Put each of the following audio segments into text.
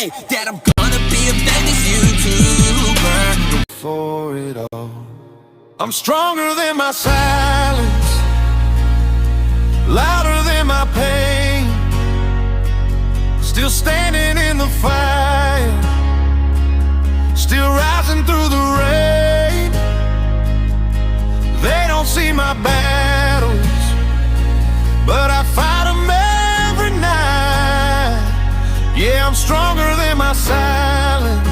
Hey, Dad, I'm gonna be a famous YouTuber. For it all, I'm stronger than my silence, louder than my pain, still standing in the fire, still rising through the rain. They don't see my battles, but I fight them every night. Yeah, I'm stronger than my silence,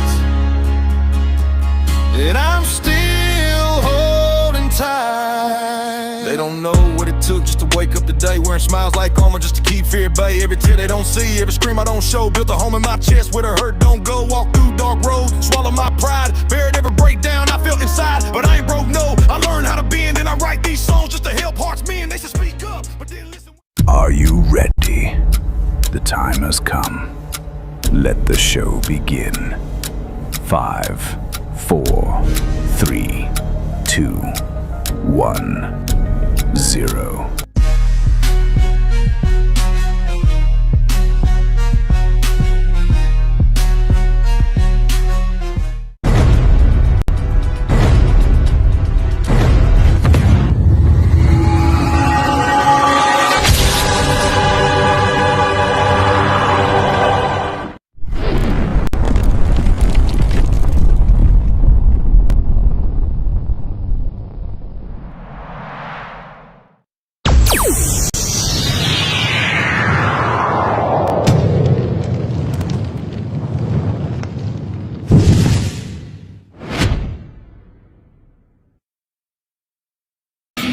and I'm still holding tight. They don't know what it took just to wake up today, wearing smiles like armor just to keep fear at bay. Every tear they don't see, every scream I don't show, built a home in my chest where the hurt don't go. Walk through dark roads, swallow my pride, buried every breakdown I felt inside. But I ain't broke, no, I learned how to bend, and I write these songs just to help hearts mend. They should speak up, but then listen. Are you ready? The time has come. Let the show begin. 5, 4, 3, 2, 1, 0.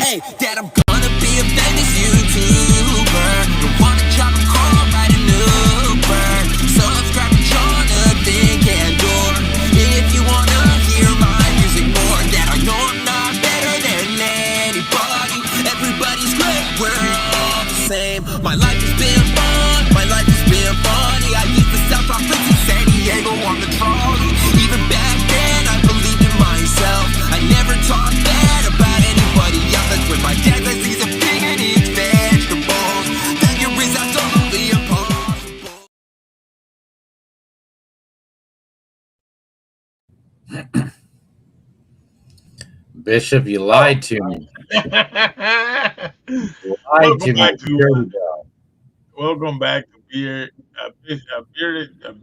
Hey, Dad, I'm gonna be a famous YouTuber. Don't wanna drop a call, ride an Uber. Subscribe to Jonathan Candor if you wanna hear my music more. Dad, I know I'm not better than anybody. Everybody's great, we're all the same. My life has been fun, my life has been funny. I used to sell chocolates in San Diego on the trolley. Even back then, I believed in myself. I never talked bad about anybody else. That's when my dad says he's a pig and eats vegetables. Failure is absolutely impossible. Bishop, you lied to me. You lied to me. Welcome back to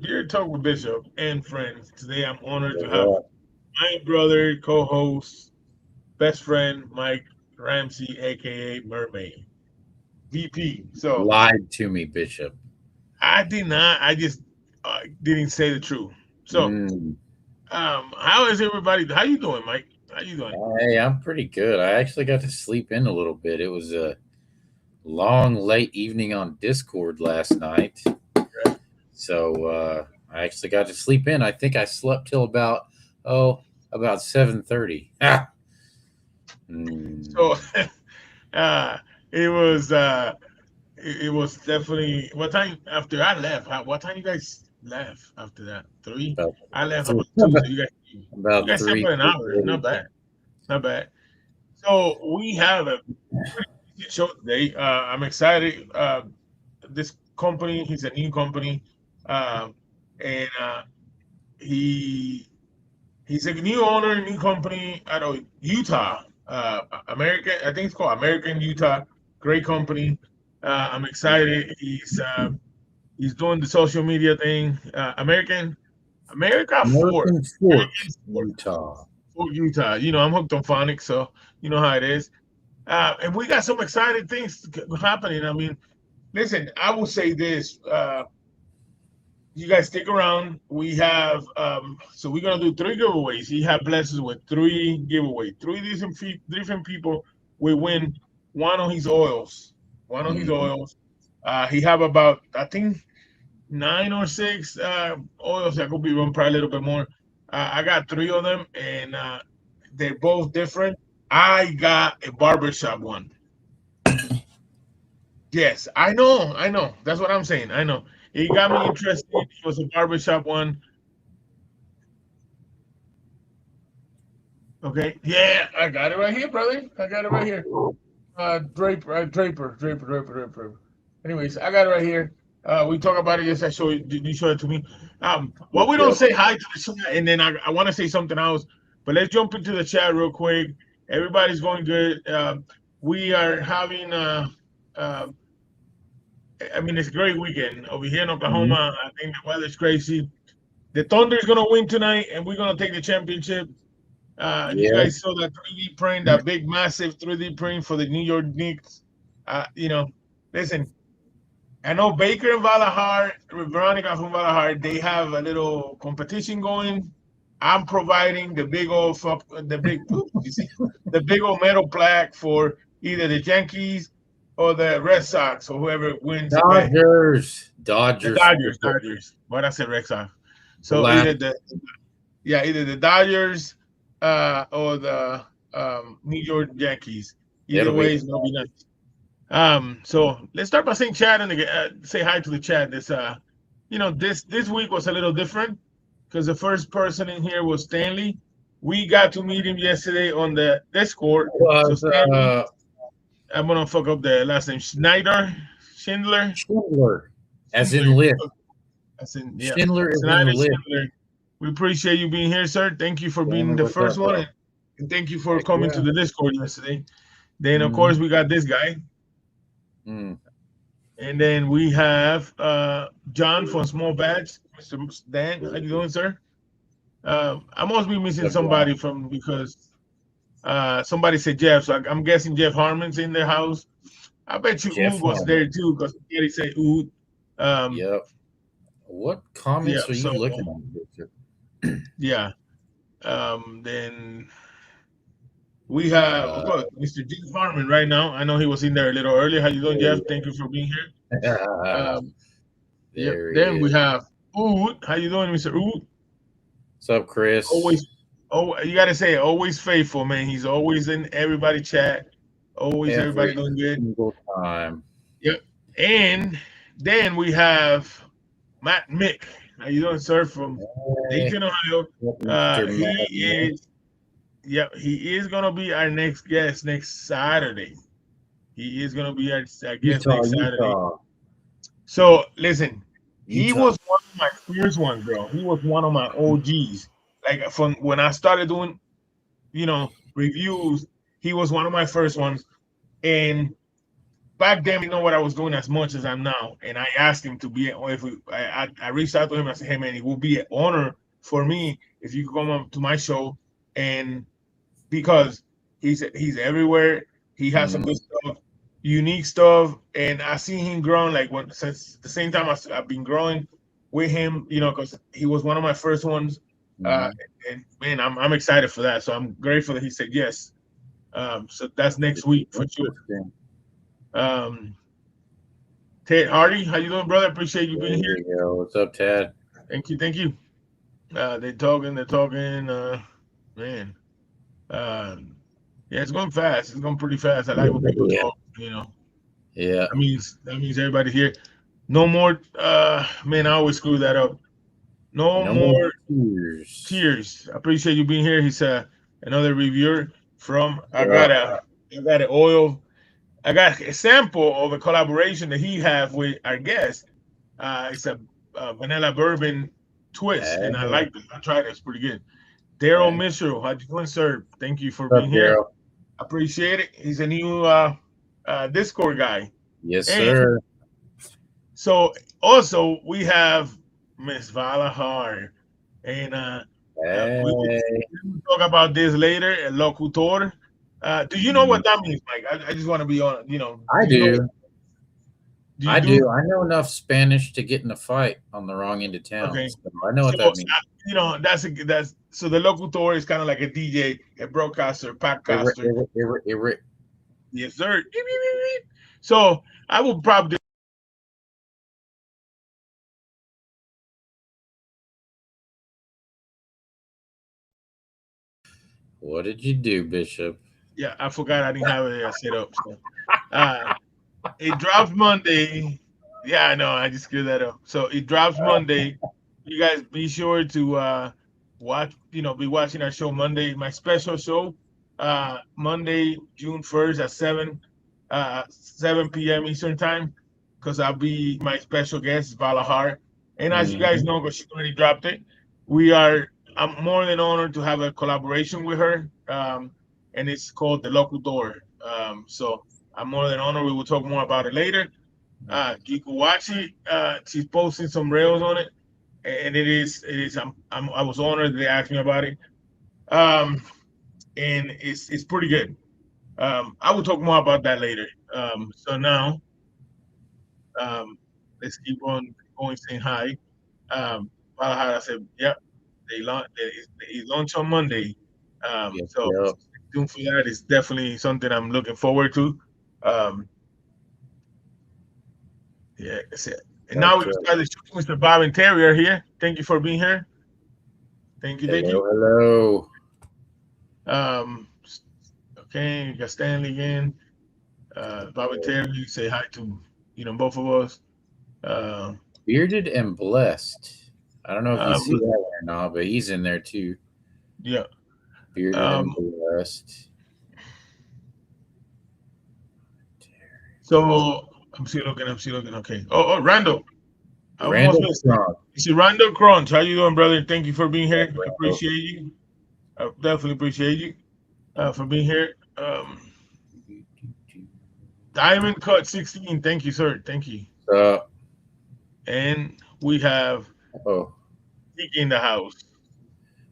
Beer Talk with Bishop and friends. Today I'm honored to have my brother, co-host, best friend, Mike Ramsey, aka Mermaid, VP. So Lied to me, Bishop. I did not. I just didn't say the truth. So, how is everybody? How you doing, Mike? How you doing? Hey, I'm pretty good. I actually got to sleep in a little bit. It was a long, late evening on Discord last night. So I actually got to sleep in. I think I slept till about 7:30. So it was definitely what time after I left. What time you guys left after that? 3. I left about 2. So you guys slept 3. for an hour. Not bad. Not bad. So we have a pretty decent show today. I'm excited. This company, he's a new company, and he's a new owner, new company out of Utah, American. I think it's called American Utah. Great company. I'm excited. He's doing the social media thing. America Fort Utah. Fort Utah. You know, I'm hooked on phonics, so you know how it is. And we got some exciting things happening. I mean, listen, I will say this. You guys stick around. We have so we're gonna do 3 giveaways. He had blessed us with 3 giveaways. 3 different people will win one on his oils. One on his oils. He have about, I think, 9 or 6 oils. I could be wrong, probably a little bit more. I got 3 of them, and they're both different. I got a barbershop one. Yes, I know. That's what I'm saying. I know. It got me interested. It was a barbershop one. Okay. Yeah, I got it right here, brother. I got it right here. Draper. Anyways, I got it right here. We talk about it. Yes, I show you. You showed it to me. Well, Yep, we don't yep. say hi to the chat, and then I want to say something else, but let's jump into the chat real quick. Everybody's going good. We are having. Uh, I mean, it's a great weekend over here in Mhm. Oklahoma. I think the weather's crazy. The Thunder is gonna win tonight, and we're gonna take the championship. You Yep. guys saw that 3D print, that big, massive 3D print for the New York Knicks. Listen, I know Baker and Valahar, Veronica from Valahar, they have a little competition going. I'm providing the big old fuck, the big, you see, the big old metal plaque for either the Yankees or the Red Sox or whoever wins the bet. Dodgers. The Dodgers. Dodgers. What I said, Red Sox. The So last. either the Dodgers or the New York Yankees. Either It'll be way, it's gonna be nice. So let's start by saying chat and say hi to the chat. This week was a little different because the first person in here was Stanley. We got to meet him yesterday on the Discord. So was Stanley, I'm gonna fuck up the last name. Schindler. Schindler, as in Schindler. lift. That's in yeah. Schindler is in Snyder the lift. Schindler. We appreciate you being here, sir. Thank you for being Stanley, the what's first up, one, bro? and thank you for Heck coming to yeah. the Discord yesterday. Then of Mm-hmm. course we got this guy. Mm. And then we have John from Small Badge. Mr. Dan, how you doing, sir? I must be missing What's up, John? somebody from because somebody said Jeff, so I'm guessing Jeff Harmon's in their house. I bet you Jeff Ood was Harmon. there too because somebody said Ood. Um, Yep. What yeah, comments are so you looking at, Victor? yeah. Then we have, of Uh, course, Mr. Jeff Harmon right now. I know he was in there a little earlier. How you doing, Jeff? Thank you for being here. Um, yep. there he Then we is. have Ood. How you doing, Mr. Ood? What's up, Chris? Always, oh, you gotta say always faithful, man. He's always in everybody chat. Always everybody Every doing good. single time. Yep. And then we have Matt Mick. How you doing, sir? From Hey, Dayton, Ohio. Mr. He Madden. is. Yep. He is gonna be our next guest next Saturday. He is gonna be our guest Utah, next Saturday. Utah, So listen, he Utah. was one of my first ones, bro. He was one of my OGs. Like from when I started doing, reviews, he was one of my first ones. And back then, know what I was doing as much as I'm now. And I asked him to be, if we, I reached out to him. I said, hey man, it will be an honor for me if you could come up to my show. And because he's everywhere, he has some Mm-hmm. good stuff, unique stuff, and I see him growing. Like since the same time I've been growing with him, because he was one of my first ones. Uh, Mm-hmm. and man, I'm excited for that. So I'm grateful that he said yes. So that's next week for sure. Interesting. Um, Ted Hardy, how you doing, brother? Appreciate you being There here. you go. What's up, Tad? Thank you, thank you. They're talking. Man. Uh, yeah, it's going fast. It's going pretty fast. I like when people Yeah. talk. Yeah. That means everybody here. No more. Man, I always screw that up. No No more more tears. tears. I appreciate you being here. He's another reviewer from. I Yeah. got an oil. I got a sample of a collaboration that he have with our guest. It's a vanilla bourbon twist, and I Hey. like it. I tried it. It's pretty good. Hey. Daryl Mitchell, how you doing, sir? Thank you for What's being up, here. Daryl? Appreciate it. He's a new Discord guy. Yes, And sir. so also we have Miss Valahar. And we will Hey. talk about this later, El Locutor. Do you know Mhm. what that means, Mike? I just want to be on, I do you know, do. do you I do? do. I know enough Spanish to get in a fight on the wrong end of town. Okay. So I know So, what that means. that's so the locutor is kind of like a DJ, a broadcaster, podcaster. Yes, sir. So I will probably What did you do, Bishop? yeah, I forgot I didn't have it set up. So uh it drops Monday. Yeah, I know, I just screwed that up. So it drops Monday. You guys be sure to watch, be watching our show Monday, my special show. Monday, June 1st at 7 p.m. Eastern time. because I'll be my special guest, Valahar. And as you guys Mhm. know, because she already dropped it, we are. I'm more than honored to have a collaboration with her, and it's called the Local Door. So I'm more than honored. We will talk more about it later. You can watch it. She's posting some rails on it, and it is. I was honored they asked me about it. Um, and it's pretty good. I will talk more about that later. So now, um, let's keep on going saying hi. Valhalla said, "Yep, they launch on Monday." Yep, So yep. stay tuned for that. It's definitely something I'm looking forward to. Um, yeah, that's it. And now we Gotcha. start the show. Mr. Bob and Terry are here. Thank you for being here. Thank you, thank you. Hello, hello. Um, okay, you got Stanley again. Bob and Terry, say hi to both of us. Uh, Bearded and blessed. I don't know if you uh, see that one or not, but he's in there too. yeah. Bearded and Um, blessed. so I'm still looking. I'm still looking. Okay. Oh, Randall. I almost Randall missed it. Trump. It's Randall Crunch. How you doing, brother? Thank you for being here. I Randall. appreciate you. I definitely appreciate you for being here. Diamond Cut 16. Thank you, sir. Thank you. Uh, And we have oh, Kiki in the house.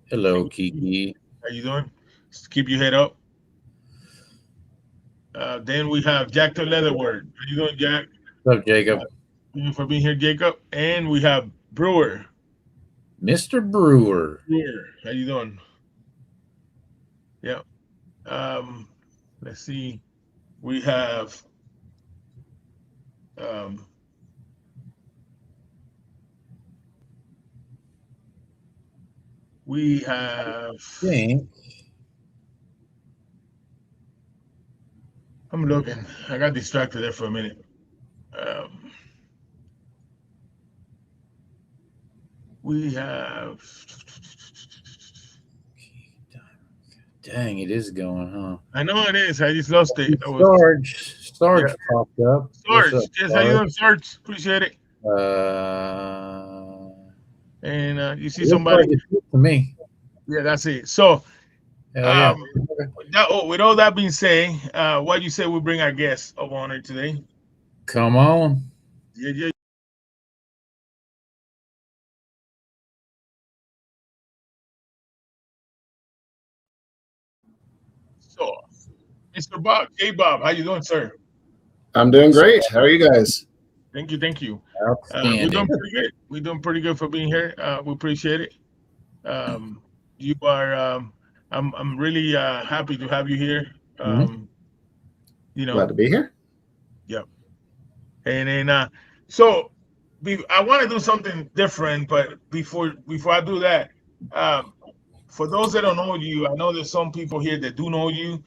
hello, Thank you. Kiki. How you doing? Just keep your head up. Then we have Jack the Leatherword. How you doing, Jack? What's up, Jacob? Thank you for being here, Jacob. And we have Brewer. Mr. Brewer. Brewer. How you doing? Yeah. Um, let's see. We have um, we have Think. I'm looking. I got distracted there for a minute. Um, we have Dang, it is going, huh? I know it is. I just lost it. I was Sarge. yeah. Sarge popped up. What's up, Sarge. Yes, how you Sarge? doing, Sarge? Appreciate it. Uh, And you see looks somebody. like it's good to me. Yeah, that's it. So Hell yeah. um with all that being said, what do you say we bring our guest of honor today? Come on. Yeah, yeah. So Mr. Bob, J Bob, how you doing, sir? I'm doing great. How are you guys? Thank you, thank you. We're doing Outstanding. pretty good. We're doing pretty good for being here. We appreciate it. Um, you are. I'm really happy to have you here. Mhm. Um, you Glad know, to be here. yeah. And then so I want to do something different, but before I do that, um, for those that don't know you, I know there's some people here that do know you,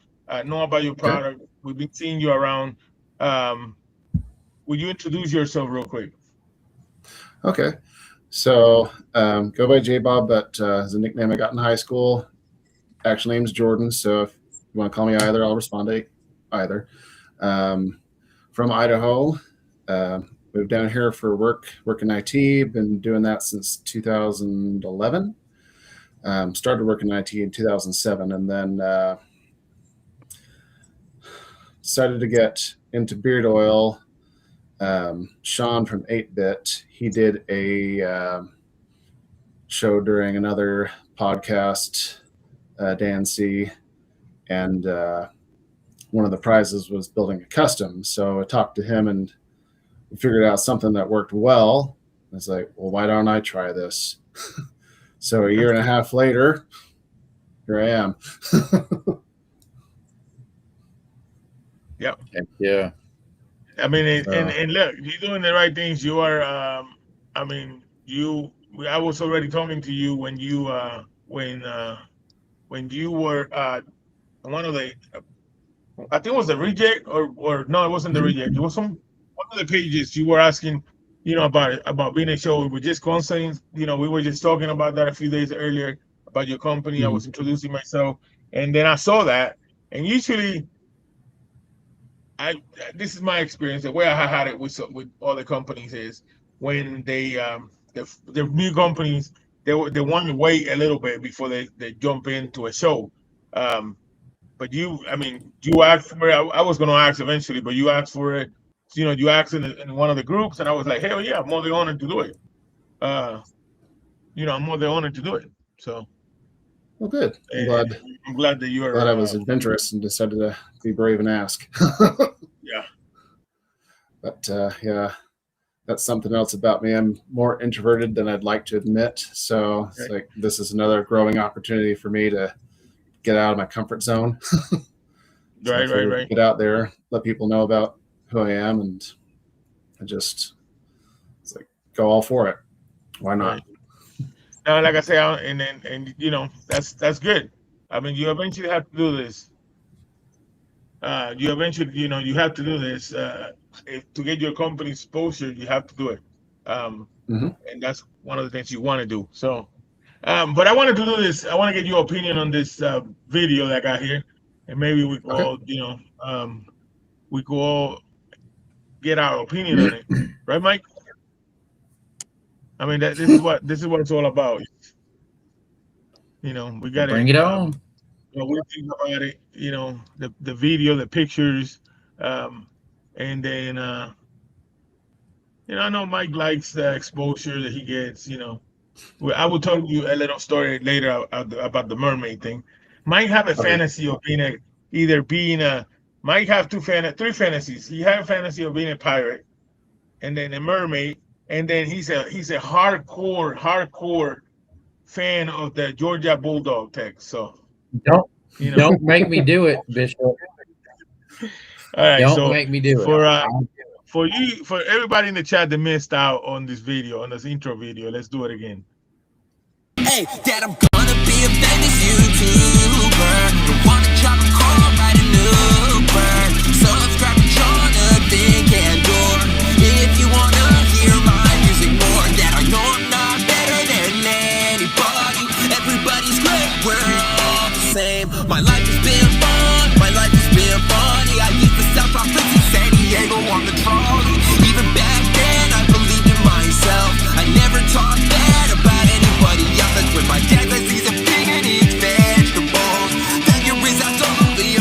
know about your Okay. product. We've been seeing you around. Um, will you introduce yourself real quick? Okay. So go by J Bob, but as a nickname I got in high school. Actual name's Jordan. So if you want to call me either, I'll respond to either. Um, from Idaho. Moved down here for work in IT. Been doing that since 2011. Started working in IT in 2007, and then decided to get into beard oil. Sean from 8-Bit, he did a show during another podcast, Dan C, and one of the prizes was building a custom. So I talked to him and we figured out something that worked well. I was like, well, why don't I try this? So a year and a half later, here I am. Yep. Heck yeah. I mean, and So, and look, you're doing the right things. You are. I mean, I was already talking to you when you were one of the. I think it was the reject or no, it wasn't the reject. It was one of the pages you were asking, about being a show. We were just constantly, we were just talking about that a few days earlier about your company. I mhm. was introducing myself, and then I saw that, and usually I this is my experience. The way I had it with other companies is when the new companies they want to wait a little bit before they jump into a show. Um, but I mean, you asked for it. I was going to ask eventually, but you asked for it. You asked in one of the groups, and I was like, hell yeah, I'm more than honored to do it. Uh, I'm more than honored to do it. So, Well, good. I'm glad that Glad you're. I was adventurous and decided to be brave and ask. Yeah. But yeah, that's something else about me. I'm more introverted than I'd like to admit. So it's like this is another growing opportunity for me to get out of my comfort zone. So Right. get out there, let people know about who I am, and it's like go all for it. Why not? Right. Now, like I say, and that's good. I mean, you eventually have to do this. You eventually, you have to do this. To get your company exposure, you have to do it. Mm-hmm. And that's one of the things you want to do. So, but I wanted to do this. I want to get your opinion on this video that I got here, and maybe we could Okay. all, we could all get our opinion on it, right, Mike? I mean, this is what it's all about. We got Bring to, it on. we think about it. The video, the pictures, and then I know Mike likes the exposure that he gets. I will tell you a little story later about the mermaid thing. Mike have a Okay. fantasy of being a. Mike have three fantasies. He had a fantasy of being a pirate, and then a mermaid, and then he's a hardcore fan of the Georgia Bulldog text. So Don't you know. don't make me do it, Bishop. All right, Don't so make me do it. for everybody in the chat that missed out on this video, on this intro video, let's do it again. Hey, Dad, I'm gonna be a famous YouTuber. Don't wanna drop a call, write an Uber. Subscribe to Jonathan Candor. If you wanna hear my music more, Dad, I know I'm not better than anybody. Everybody's great, we're all the same. My life has been fun, my life has been funny. I used to sell profits in San Diego on the trolley. Even back then, I believed in myself. I never talked bad about anybody else. That's when my dad says he's a pig and eats vegetables. Then you realize only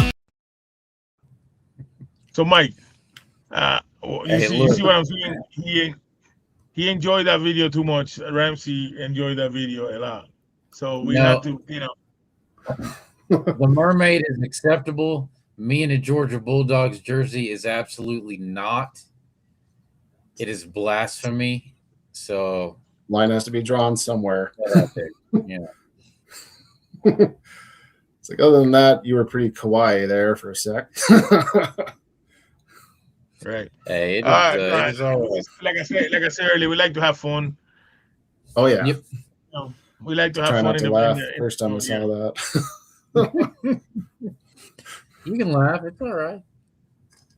So, Mike, you look. see what I'm saying? He enjoyed that video too much. Ramsey enjoyed that video a lot. So we had to, The mermaid is acceptable. Me in a Georgia Bulldogs jersey is absolutely not. It is blasphemy. So Line has to be drawn somewhere. yeah. It's like other than that, you were pretty kawaii there for a sec. right. Hey, it is all right. Like I said earlier, we like to have fun. Oh yeah. Yep. We like to have Try fun not in to the laugh in the- first time I saw that. You can laugh. It's all right.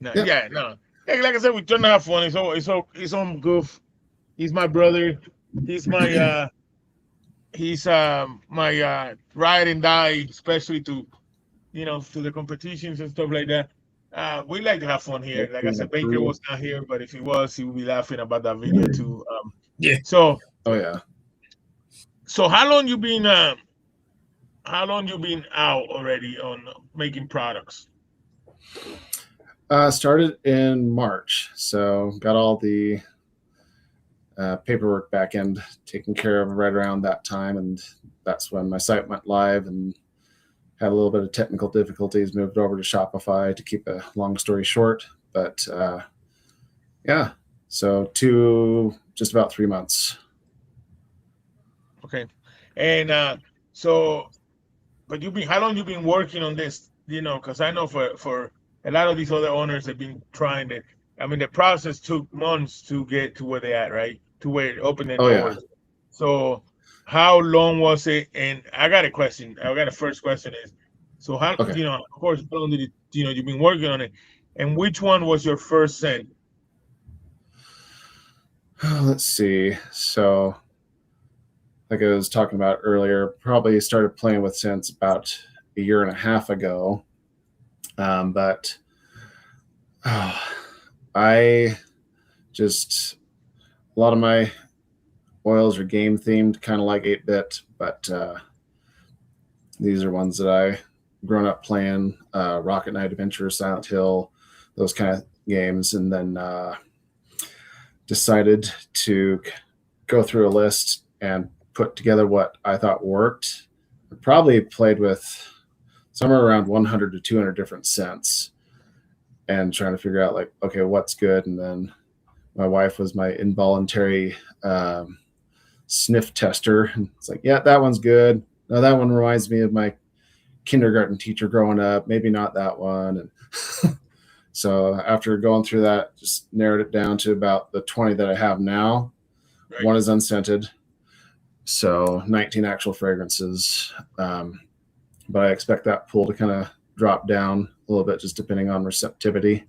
No, Yeah. yeah, no. Like I said, we try to have fun. It's all goof. He's my brother. He's my my ride and die, especially to to the competitions and stuff like that. We like to have fun here. Like I said, Baker was not here, but if he was, he would be laughing about that video too. Yeah. So Oh yeah. how long you been out already on making products? Started in March, so got all the paperwork back end taken care of right around that time, and that's when my site went live and had a little bit of technical difficulties. Moved over to Shopify to keep a long story short, but yeah, so just about 3 months. Okay, and but how long you been working on this? Because I know for a lot of these other owners have been trying to. I mean, the process took months to get to where they at, right? To where it opened the doors. Yeah. So, how long was it? And I got a question. I got a first question is, so how Okay. of course, how long did you've been working on it, and which one was your first scent? Let's see. So, like I was talking about earlier, probably started playing with scents about a year and a half ago. But I just, a lot of my oils are game themed, kind of like 8-bit, but these are ones that I grown up playing, Rocket Knight Adventure, Silent Hill, those kind of games, and then decided to go through a list and put together what I thought worked. I probably played with somewhere around 100 to 200 different scents and trying to figure out like, okay, what's good. And then my wife was my involuntary sniff tester. And it's like, yeah, that one's good. No, that one reminds me of my kindergarten teacher growing up. Maybe not that one. And so after going through that, just narrowed it down to about the 20 that I have now. Right. One is unscented. So 19 actual fragrances. But I expect that pool to kind of drop down a little bit, just depending on receptivity.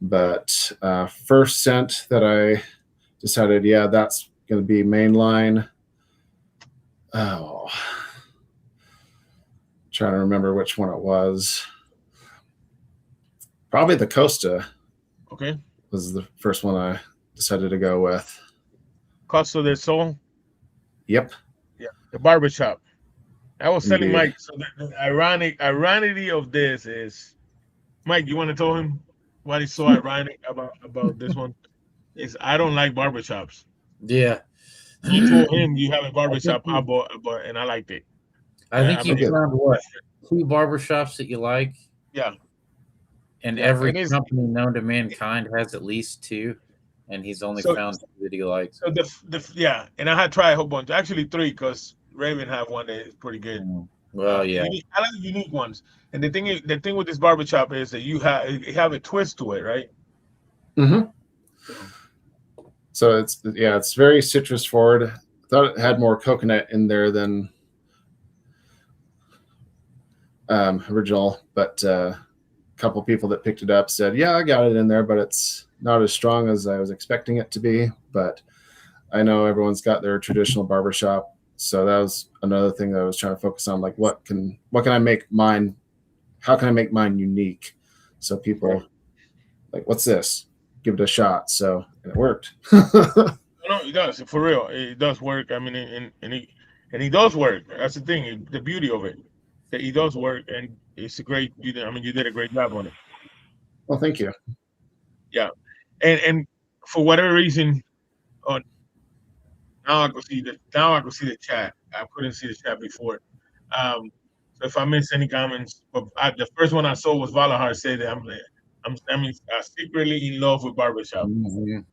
But first scent that I decided, yeah, that's going to be mainline. Oh, trying to remember which one it was. Probably the Costa. Okay. Was the first one I decided to go with. Costa del Sol. Yep. Yeah. The barbershop. I was telling Indeed. Mike. So the ironicity of this is, Mike, you want to tell him what is so ironic about this one? Is I don't like barbershops. Yeah. You told him you have a barbershop, I bought, and I liked it. I think I you mean, found what? 2 barbershops that you like, Yeah. and Yeah, every it is. company known to mankind has at least 2, and he's only So- found 2 that he likes. So yeah, and I had tried a whole bunch. Actually, 3 because Raven have one that is pretty good. Well, yeah. I like unique ones. And the thing with this barbershop is that you have a twist to it, right? Mm-hmm. So it's very citrus forward. I thought it had more coconut in there than original, but a couple people that picked it up said, yeah, I got it in there, but it's not as strong as I was expecting it to be. But I know everyone's got their traditional barbershop. So that was another thing that I was trying to focus on, like what can I make mine? How can I make mine unique? So people like, what's this? Give it a shot. So and it worked. No, it does. For real, it does work. I mean, and it does work. That's the thing. The beauty of it, that it does work, and it's a great. You did a great job on it. Well, thank you. And for whatever reason, now I can see the chat. I couldn't see the chat before. So if I miss any comments, but the first one I saw was Valahar say that I'm secretly in love with barbershop. Mhm.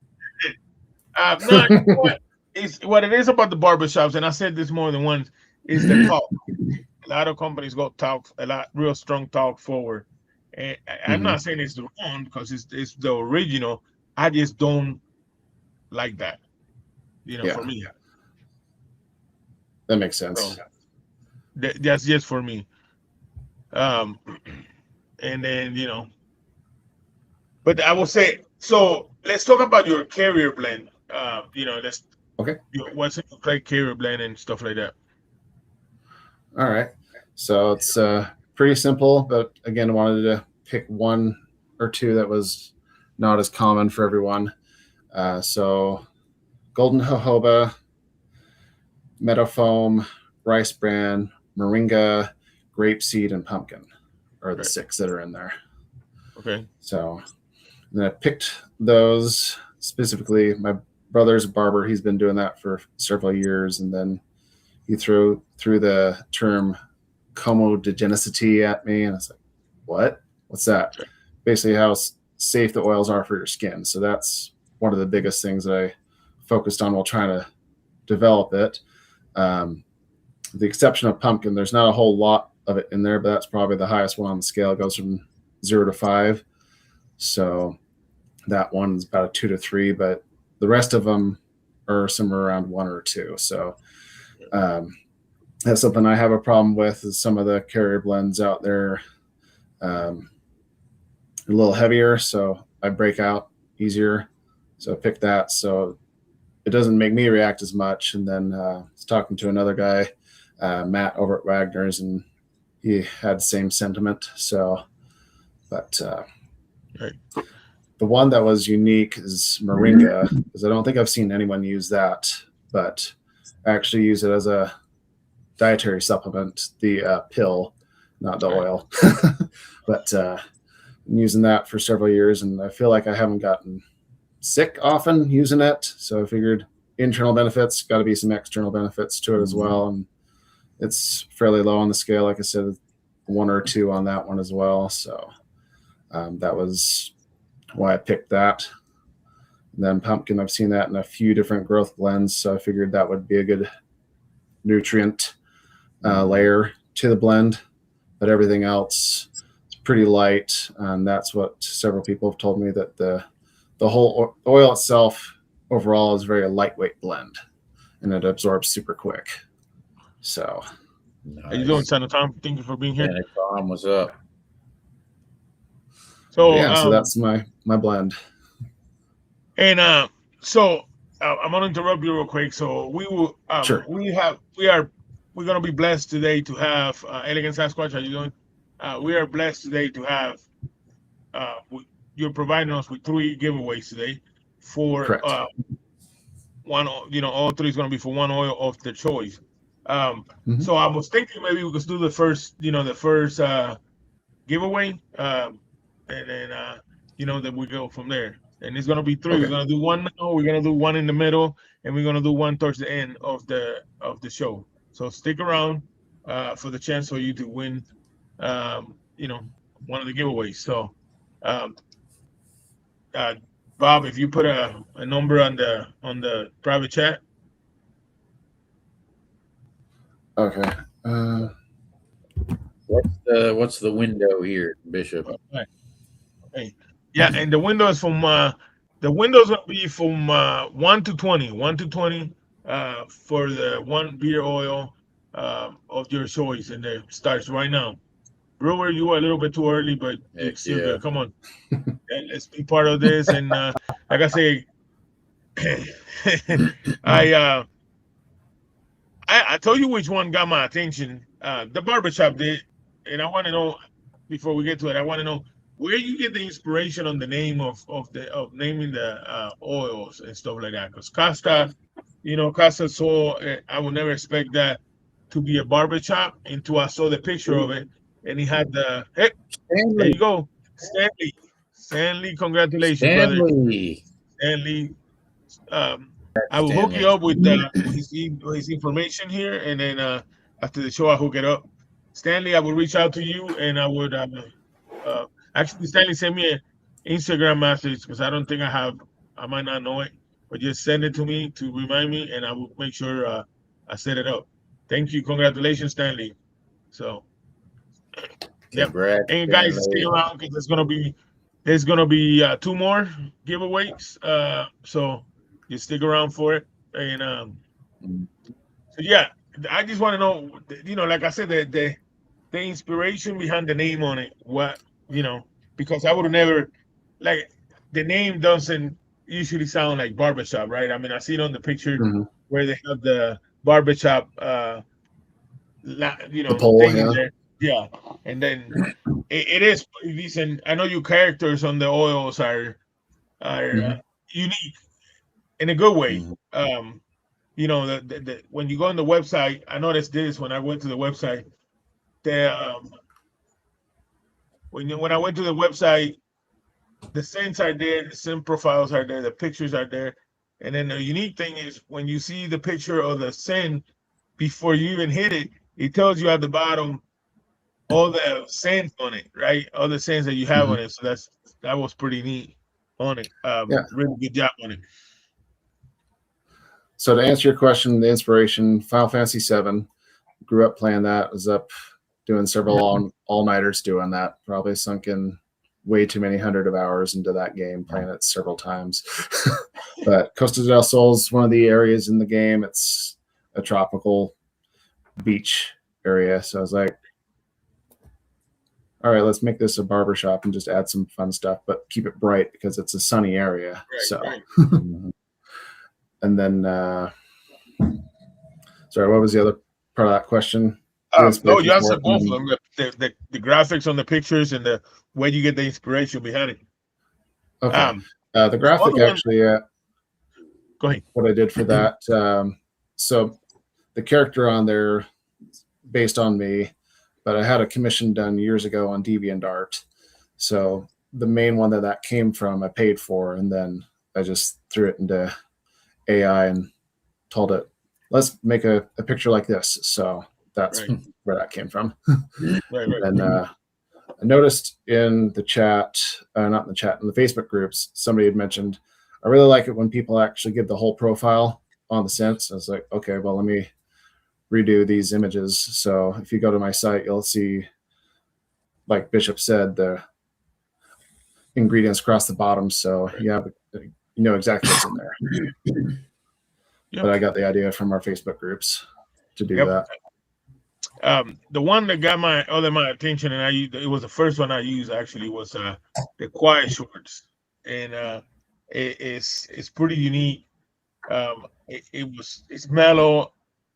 No, you know what? It's what it is about the barbershops, and I said this more than once, is the talk. A lot of companies go talk a lot, real strong talk forward. And I'm not saying it's the wrong because it's the original. I just don't like that. Yeah. For me. That makes sense. So, that's just for me. And then but I will say, so let's talk about your carrier blend. Let's Okay. What's in your carrier blend and stuff like that. All right. So it's pretty simple, but again, I wanted to pick one or two that was not as common for everyone. So golden jojoba, meadow foam, rice bran, moringa, grapeseed, and pumpkin are the 6 that are in there. Okay. So then I picked those specifically. My brother's a barber. He's been doing that for several years. And then he threw the term comodogenicity at me. And I was like, what? What's that? Sure. Basically how safe the oils are for your skin. So that's one of the biggest things that I focused on while trying to develop it. The exception of pumpkin, there's not a whole lot of it in there, but that's probably the highest one on the scale. It goes from 0 to 5. So that one's about a 2 to 3, but the rest of them are somewhere around 1 or 2. So that's something I have a problem with, is some of the carrier blends out there a little heavier, so I break out easier. So I picked that so it doesn't make me react as much. And then I was talking to another guy, Matt over at Wagner's, and he had the same sentiment. So, but Right. The one that was unique is moringa, because I don't think I've seen anyone use that, but I actually use it as a dietary supplement, the pill, not the oil. But I'm using that for several years, and I feel like I haven't gotten sick often using it. So I figured internal benefits, got to be some external benefits to it as well. And it's fairly low on the scale, like I said, 1 or 2 on that one as well. So that was why I picked that. And then pumpkin, I've seen that in a few different growth blends, so I figured that would be a good nutrient layer to the blend. But everything else is pretty light, and that's what several people have told me, that the whole oil itself overall is a very lightweight blend, and it absorbs super quick. So, How you doing, Senator Tom? Thank you for being here. Santa Tom, what's up? So yeah, so that's my blend. And so I'm gonna interrupt you real quick. So we will Sure. we're gonna be blessed today to have Elegant Sasquatch. How you doing? We are blessed today to have you're providing us with 3 giveaways today for Correct. one. All 3 is gonna be for one oil of their choice. So I was thinking maybe we could do the first giveaway, and then then we go from there. And it's gonna be 3. Okay. We're gonna do one now. We're gonna do one in the middle, and we're gonna do one towards the end of the show. So stick around for the chance for you to win, one of the giveaways. So, Bob, if you put a number on the private chat. Okay. What's the window here, Bishop? Okay. Yeah, and the window is from the window's gonna be from 1 to 20, 1 to 20 for the one beer oil of your choice, and it starts right now. Brewer, you are a little bit too early, but it's still good. Come on, and let's be part of this. And like I say, I told you which one got my attention. The barbershop did, and I want to know, before we get to it, I want to know where you get the inspiration on the name of naming the oils and stuff like that. Because Costa saw, I would never expect that to be a barbershop until I saw the picture of it, and he had the there you go, Stanley, congratulations, brother. Stanley. I will hook you up with his information here, and then after the show, I'll hook it up. Stanley, I will reach out to you, and I would actually, Stanley sent me an Instagram message, because I don't think I might not know it, but just send it to me to remind me, and I will make sure I set it up. Thank you, congratulations, Stanley. So, yeah, and guys, stick around, because there's gonna be 2 more giveaways. So you stick around for it, and so yeah, I just want to know, like I said, the inspiration behind the name on it. What because I would have never, like, the name doesn't usually sound like barbershop, right? I mean, I see it on the picture where they have the barbershop, the pole, thing in there. Yeah, and then it is decent. I know your characters on the oils are unique in a good way. When you go on the website, I noticed this when I went to the website. When I went to the website, the scents are there, the scent profiles are there, the pictures are there, and then the unique thing is when you see the picture of the scent before you even hit it, it tells you at the bottom all the scents on it, right? All the scents that you have on it. So that was pretty neat on it. Really good job on it. So to answer your question, the inspiration, Final Fantasy VII, grew up playing that, was up doing several all-nighters doing that, probably sunk in way too many hundred of hours into that game, playing it several times. But Costa del Sol is one of the areas in the game. It's a tropical beach area. So I was like, all right, let's make this a barbershop and just add some fun stuff, but keep it bright because it's a sunny area. Right. And then, sorry, what was the other part of that question? No, you answered both of them. The graphics on the pictures and the where you get the inspiration behind it. Okay. Um, The the graphic other one, actually, go ahead. what I did for that. So the character on there based on me, but I had a commission done years ago on DeviantArt. So the main one that came from, I paid for, and then I just threw it into AI and told it, let's make a picture like this. So that's Right, where that came from. right, right. And I noticed in the chat, not in the chat, in the Facebook groups, somebody had mentioned, I really like it when people actually give the whole profile on the scents. I was like, okay, well, let me redo these images. So if you go to my site, you'll see, like Bishop said, the ingredients across the bottom. So you know exactly what's in there. Yep, But I got the idea from our Facebook groups to do yep. that. The one that got my attention, and it was the first one I used actually, was the quiet shorts, and it's pretty unique. It's mellow,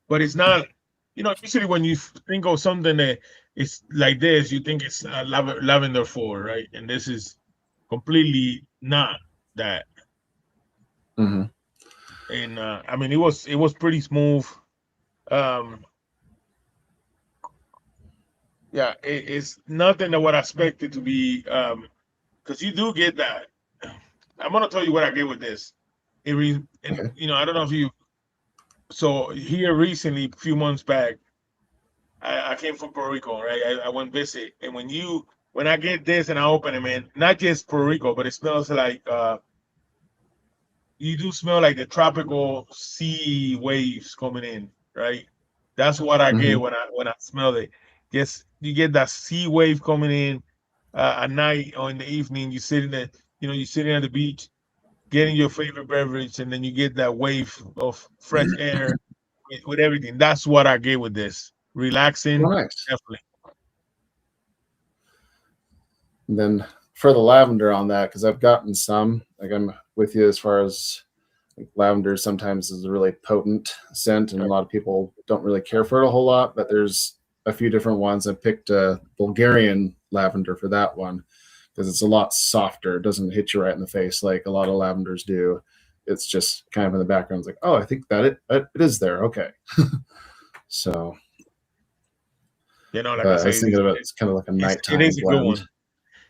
but it's not. Usually when you think of something that it's like this, you think it's lavender forward, right? And this is completely not that. Mm-hmm. And I mean, it was pretty smooth. Um, yeah, it's nothing that what I expected to be. Because you do get that. I'm gonna tell you what I get with this. And Okay. I don't know if you. So here recently, a few months back, I came from Puerto Rico, right? I went visit, and when I get this and I open it, man, not just Puerto Rico, but it smells like you do smell like the tropical sea waves coming in, right? That's what I Mm-hmm. get when I smell it. Just you get that sea wave coming in at night or in the evening. You're sitting at the beach, getting your favorite beverage, and then you get that wave of fresh air with everything. That's what I get with this. Well, Relaxing, nice. definitely. And then for the lavender on that, because I've gotten some, like I'm with you as far as like lavender sometimes is a really potent scent, and a lot of people don't really care for it a whole lot. But there's a few different ones. I picked a Bulgarian lavender for that one because it's a lot softer. It doesn't hit you right in the face like a lot of lavenders do. It's just kind of in the background. It's like, oh, I think that it is there. Okay. So, Like I but I say, was thinking about it's kind of like a it nighttime is a good blend. one.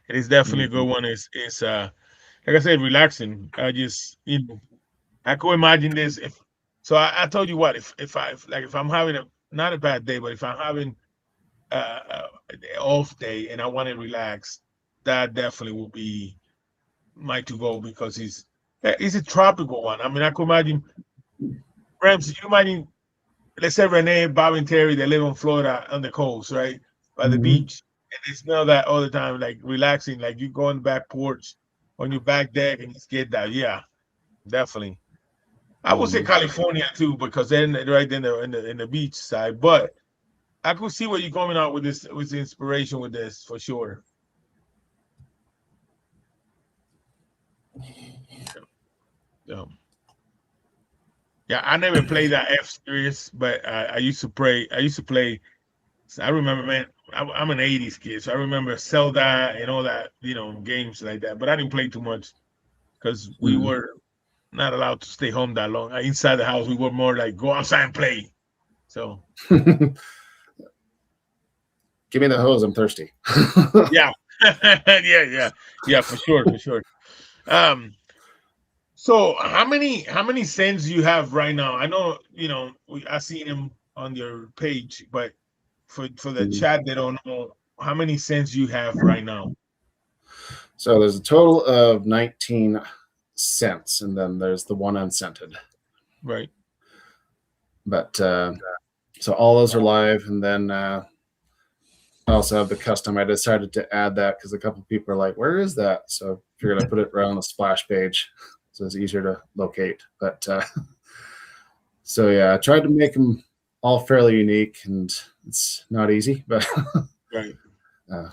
It is definitely a Mm-hmm. good one. It's like I said, relaxing. I could imagine this if. So I told you what, if I'm having not a bad day, but if I'm having an off day and I want to relax, that definitely will be my to go because it's a tropical one. I mean, I could imagine Rams. You imagine, let's say Renee, Bob, and Terry, they live in Florida on the coast, right by the Mm-hmm. beach, and they smell that all the time, like relaxing, like you go on the back porch on your back deck and just get that. Yeah, definitely. I would say Mm-hmm. California too, because then right in the beach side. But I could see where you're coming out with this, with the inspiration with this for sure. So, yeah, I never played that F series, but I used to play. I used to play. I remember, man. I'm an '80s kid, so I remember Zelda and all that, games like that. But I didn't play too much because we Mm-hmm. were not allowed to stay home that long. Inside the house, we were more like go outside and play. So Give me the hose. I'm thirsty. yeah, yeah, for sure, for sure. Um, so how many cents you have right now? I know I seen them on your page, but for the Mhm. chat they don't know how many cents you have right now. So there's a total of 19 cents, and then there's the one unscented. Right. But so all those are live, and then I also have the custom. I decided to add that because a couple people are like, "Where is that?" So I figured I put it right on the splash page, so it's easier to locate. But so yeah, I tried to make them all fairly unique, and it's not easy, but Right. uh,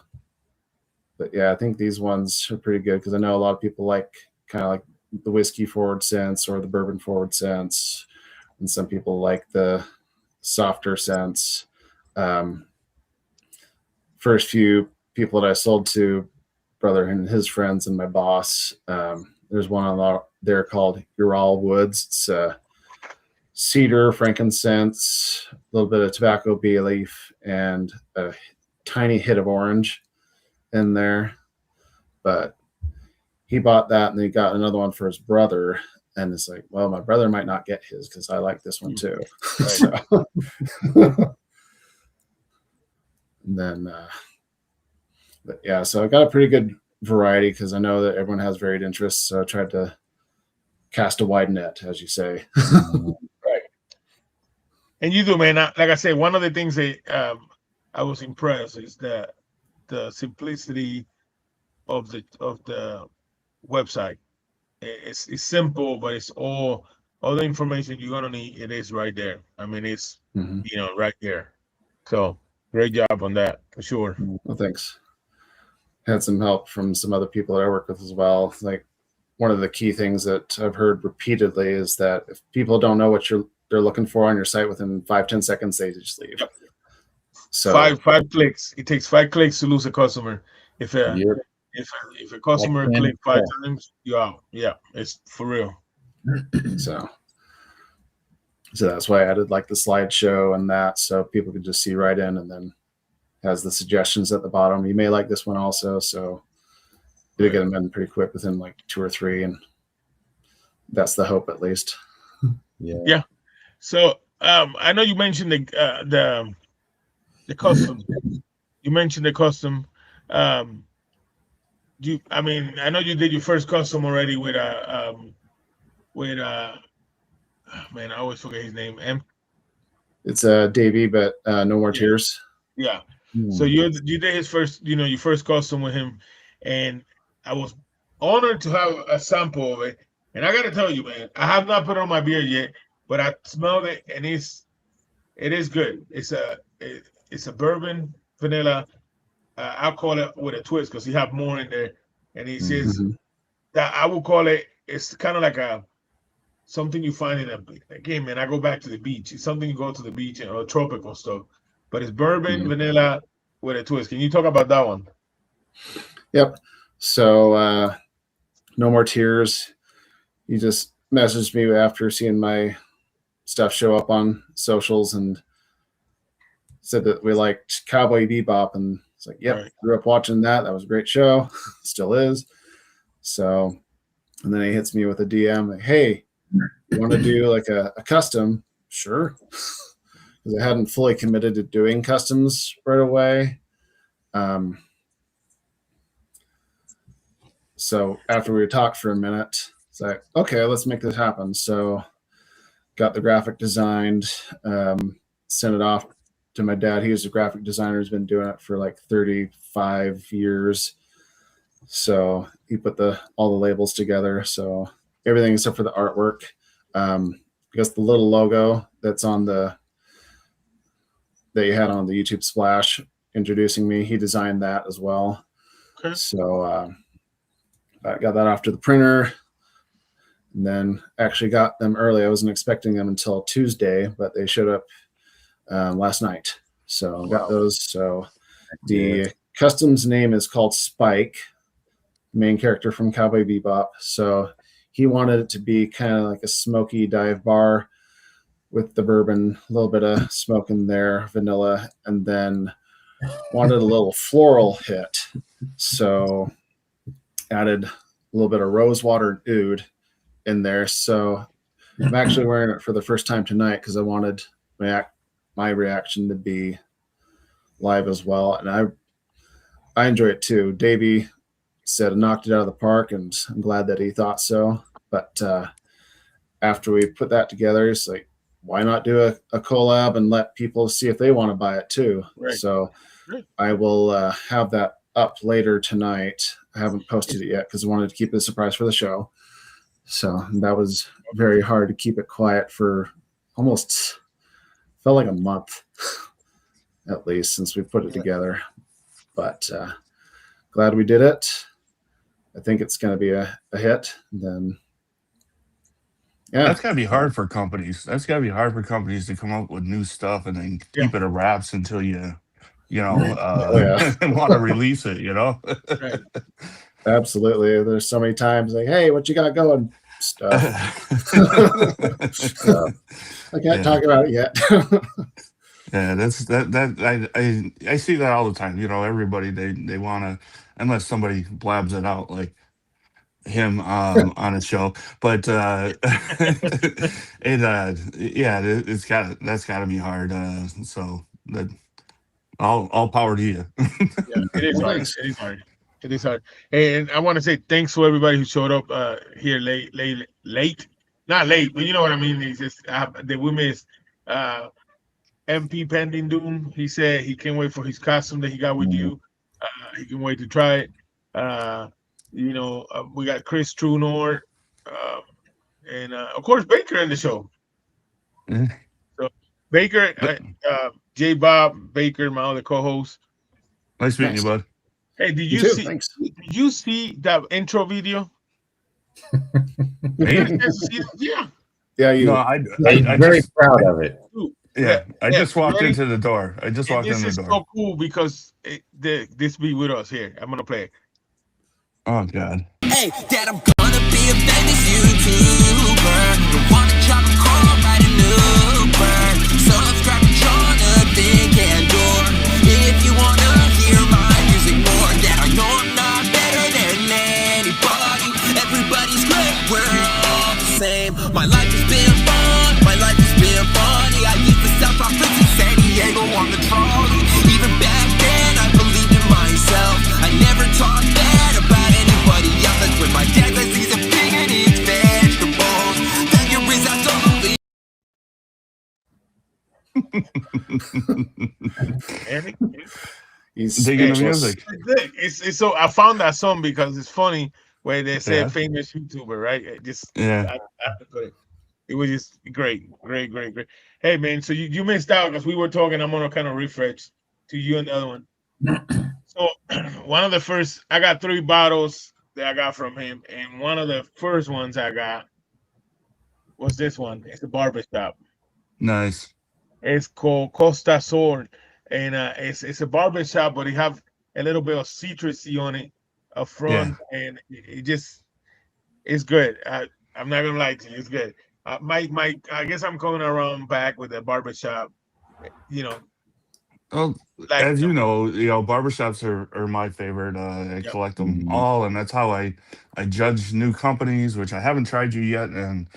but yeah, I think these ones are pretty good because I know a lot of people like kind of like the whiskey forward scents or the bourbon forward scents, and some people like the softer scents. Um, First few people that I sold to brother and his friends and my boss. There's one on there called Ural Woods. It's cedar, frankincense, a little bit of tobacco, bay leaf, and a tiny hit of orange in there. But he bought that, and he got another one for his brother. And it's like, well, my brother might not get his because I like this one too. So, and then, but yeah, so I got a pretty good variety because I know that everyone has varied interests. So I tried to cast a wide net, as you say. Right. And you do, man. Like I said, one of the things that I was impressed is the simplicity of the website. It's simple, but it's all the information you're gonna need. It is right there. I mean, it's right there. So great job on that for sure. Well, thanks. Had some help from some other people that I work with as well. Like one of the key things that I've heard repeatedly is that if people don't know what they're looking for on your site within 5-10 seconds, they just leave. Yep. So five clicks. It takes 5 clicks to lose a customer. If a customer click 5 times, you're out. Yeah, it's for real. So that's why I added like the slideshow and that, so people could just see right in, and then has the suggestions at the bottom. You may like this one also, so you get them in pretty quick within like 2 or 3, and that's the hope at least. Yeah. So I know you mentioned the custom. You mentioned the custom. I know you did your first custom already with man, I always forget his name. It's Davey, but No More Tears. Yeah. So you did his first, your first custom with him, and I was honored to have a sample of it. And I got to tell you, man, I have not put it on my beer yet, but I smelled it, and it is good. It's a bourbon vanilla. I'll call it with a twist because he have more in there, and he says that I will call it. It's kind of like something you find in again, man. I go back to the beach. It's something you go to the beach or tropical stuff, but it's bourbon vanilla with a twist. Can you talk about that one? Yep. So No More Tears. He just messaged me after seeing my stuff show up on socials and said that we liked Cowboy Bebop, and it's like, yep, right. Grew up watching that. That was a great show. Still is. So, and then he hits me with a DM like, hey, you want to do like a custom? Sure. Because I hadn't fully committed to doing customs right away. So after we talked for a minute, it's like, okay, let's make this happen. So got the graphic designed, sent it off to my dad. He was a graphic designer, has been doing it for like 35 years. So he put all the labels together. So everything except for the artwork. I guess the little logo that's on that you had on the YouTube splash introducing me, he designed that as well. Okay. So I got that off to the printer, and then actually got them early. I wasn't expecting them until Tuesday, but they showed up last night. So got those. So the customs name is called Spike, main character from Cowboy Bebop. So he wanted it to be kind of like a smoky dive bar with the bourbon, a little bit of smoke in there, vanilla, and then wanted a little floral hit. So added a little bit of rose water and oud in there. So I'm actually wearing it for the first time tonight because I wanted my reaction to be live as well. And I enjoy it too. Davey said I knocked it out of the park, and I'm glad that he thought so. But after we put that together, it's like, why not do a collab and let people see if they want to buy it too? Right. So I will have that up later tonight. I haven't posted it yet because I wanted to keep it a surprise for the show. So that was very hard to keep it quiet for almost felt like a month at least since we put it together. But glad we did it. I think it's going to be a hit. And then, yeah, that's got to be hard for companies. That's got to be hard for companies to come up with new stuff and then keep it a wraps until you Oh, yeah. want to release it, Right. Absolutely. There's so many times like, hey, what you got going? Stuff. I can't talk about it yet. Yeah, that's I see that all the time. Everybody they want to, unless somebody blabs it out like him on a show. But yeah, that's got to be hard. So that all power to you. Yeah, it is Well, hard. thanks. It is hard. It is hard. And I want to say thanks to everybody who showed up here late. Not late, but you know what I mean. It's just that we missed MP Pending Doom. He said he can't wait for his costume that he got with you. He can wait to try it. We got Chris Trunor, and of course Baker in the show. So Baker, J. Bob Baker, my other co-host. Nice meeting you, Nice. bud. Hey, did You you too. see? Thanks. Did you see that intro video? Me? Yeah. Yeah, you. No, I'm very proud of it. Dude, yeah, I just you walked ready? into the door. I just And walked in this the is door. so cool because this be with us here. I'm gonna play it. Oh God. Hey, Dad, I'm gonna be a famous YouTuber. Don't wanna drop a call, ride an Uber. Subscribe to Jonathan Candor. If you wanna hear my music more, Dad, I know I'm not better than anybody. Everybody's great, we're all the same. My life has been fun, my life has been funny. I used to sell chocolates in San Diego on the trolley. Even back then, I believed in myself. I never talked bad about anybody else. That's when my dad says he's a pig and eats vegetables. Failure is absolutely. Eric? He's Digging the speechless. music. It's so I found that song because it's funny where they said Yeah. famous YouTuber, right? Yeah. I have to put it. It was just great. Hey man, so you missed out because we were talking. I'm gonna kind of refresh to you and the other one. So one of the first, I got 3 bottles that I got from him, and one of the first ones I got was this one. It's a barbershop. Nice. It's called Costa Sword, and it's a barbershop, but it have a little bit of citrusy on it up front, and it just it's good. I'm not gonna lie to you, it's good. I guess I'm coming around back with the barbershop. You know, Well, like as you know, barbershops are my favorite. I yep, collect them all, and that's how I judge new companies, which I haven't tried you yet. And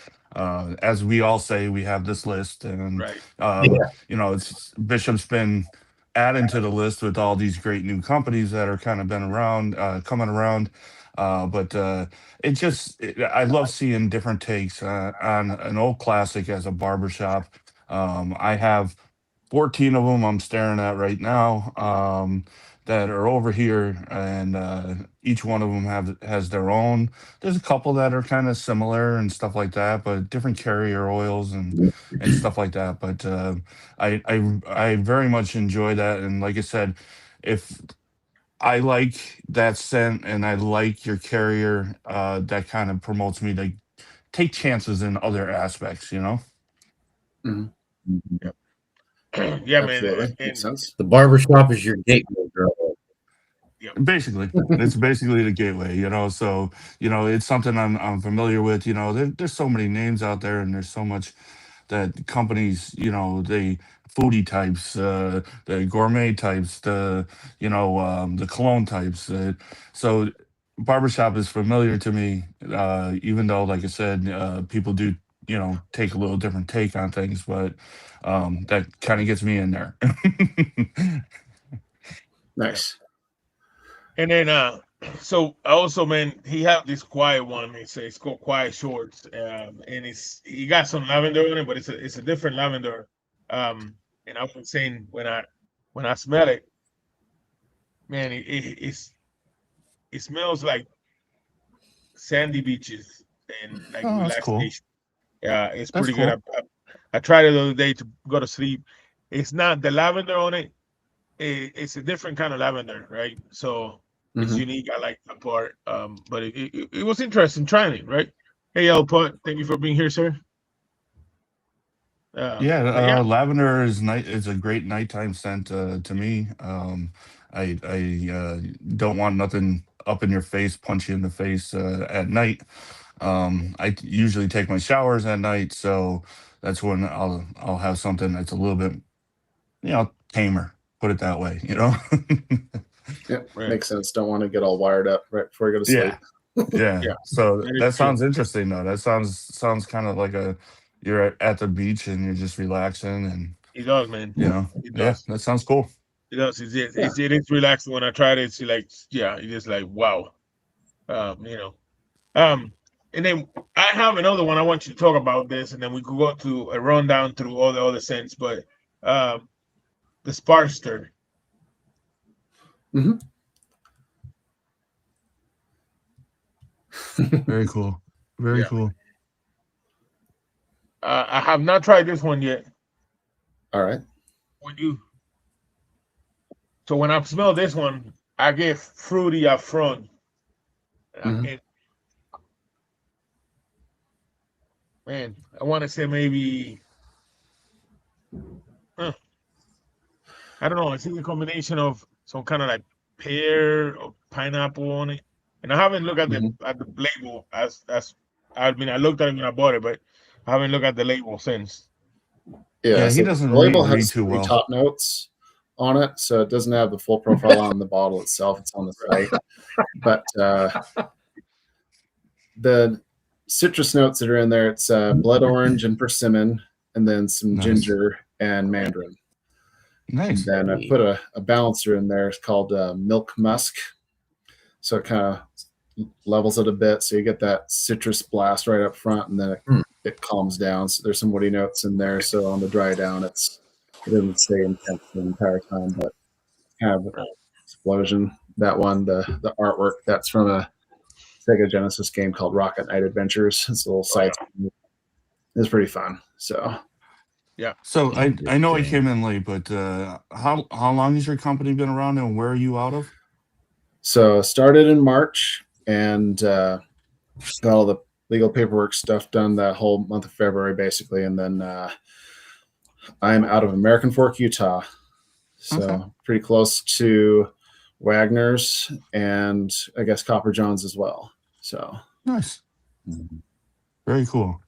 as we all say, we have this list, and right, it's Bishop's been adding to the list with all these great new companies that are kind of been around, coming around. But I love seeing different takes on an old classic as a barbershop. I have 14 of them I'm staring at right now, that are over here, and each one of them has their own. There's a couple that are kind of similar and stuff like that, but different carrier oils and stuff like that. But I very much enjoy that, and like I said, if I like that scent and I like your carrier, that kind of promotes me to take chances in other aspects. Mhm. yep. Yeah, man, Absolutely. and Makes sense. The barbershop is your gateway drug. yep, Basically, it's basically the gateway. So it's something I'm familiar with. There's so many names out there, and there's so much that companies, they foodie types, the gourmet types, the cologne types. So barbershop is familiar to me, even though, like I said, people do take a little different take on things, but that kind of gets me in there. yep. Nice. And then so also, man, he have this quiet one. It's called Quiet Shorts, and he got some lavender on it, but it's a different lavender. And I was saying when I smell it, man, it smells like sandy beaches and like Oh, that's cool. relaxation. Yeah, it's That's pretty good. cool. I tried it the other day to go to sleep. It's not the lavender on it. It's a different kind of lavender, right? So it's Mhm. unique. I like that part. But it was interesting trying it, right? Hey, Putt, thank you for being here, sir. But yeah, lavender is night. Is a great nighttime scent to me. I don't want nothing up in your face, punch you in the face at night. Usually take my showers at night, so that's when I'll have something that's a little bit, tamer. Put it that way, Yep, right. makes sense. Don't want to get all wired up right before you go to sleep. Yeah, yeah. Yeah, So that is that true. sounds interesting, though. That sounds kind of like you're at the beach and you're just relaxing, and It does, man. It yeah, does. that sounds cool. It does. Yeah. It is relaxing when I tried it. It's like, yeah, it is like, wow. You know. Um, and then I have another one I want you to talk about this, and then we could go to a rundown through all the other scents. But um, the Sparkster. Mhm. Very cool. Very Yeah. cool. I have not tried this one yet. All right. When you So when I smell this one, I get fruity up front. Mhm. And man, I want to say maybe, huh, I don't know. It's a combination of some kind of like pear or pineapple on it. And I haven't looked at the Mhm. label as I mean I looked at it when I bought it, but I haven't looked at the label since. Yeah, Yeah, he so doesn't the label read has too 3 well. top notes on it, so it doesn't have the full profile on the bottle itself. It's on the site. But the citrus notes that are in there, it's blood orange and persimmon, and then some Nice, ginger and mandarin. And nice. then I put a balancer in there. It's called milk musk. So it kind of levels it a bit. So you get that citrus blast right up front, and then it calms down. So there's some woody notes in there. So on the dry down, it doesn't stay intense the entire time, but kind of an explosion. That one, the artwork, that's from a Sega Genesis game called Rocket Knight Adventures. It's a little Oh side. yeah, It's pretty fun. So yeah. So I know I Interesting. came in late, but how long has your company been around, and where are you out of? started in March and got all the legal paperwork stuff done that whole month of February, basically, and then I'm out of American Fork, Utah, Okay, so pretty close to Wagner's and I guess Copper John's as well. So nice. Very cool.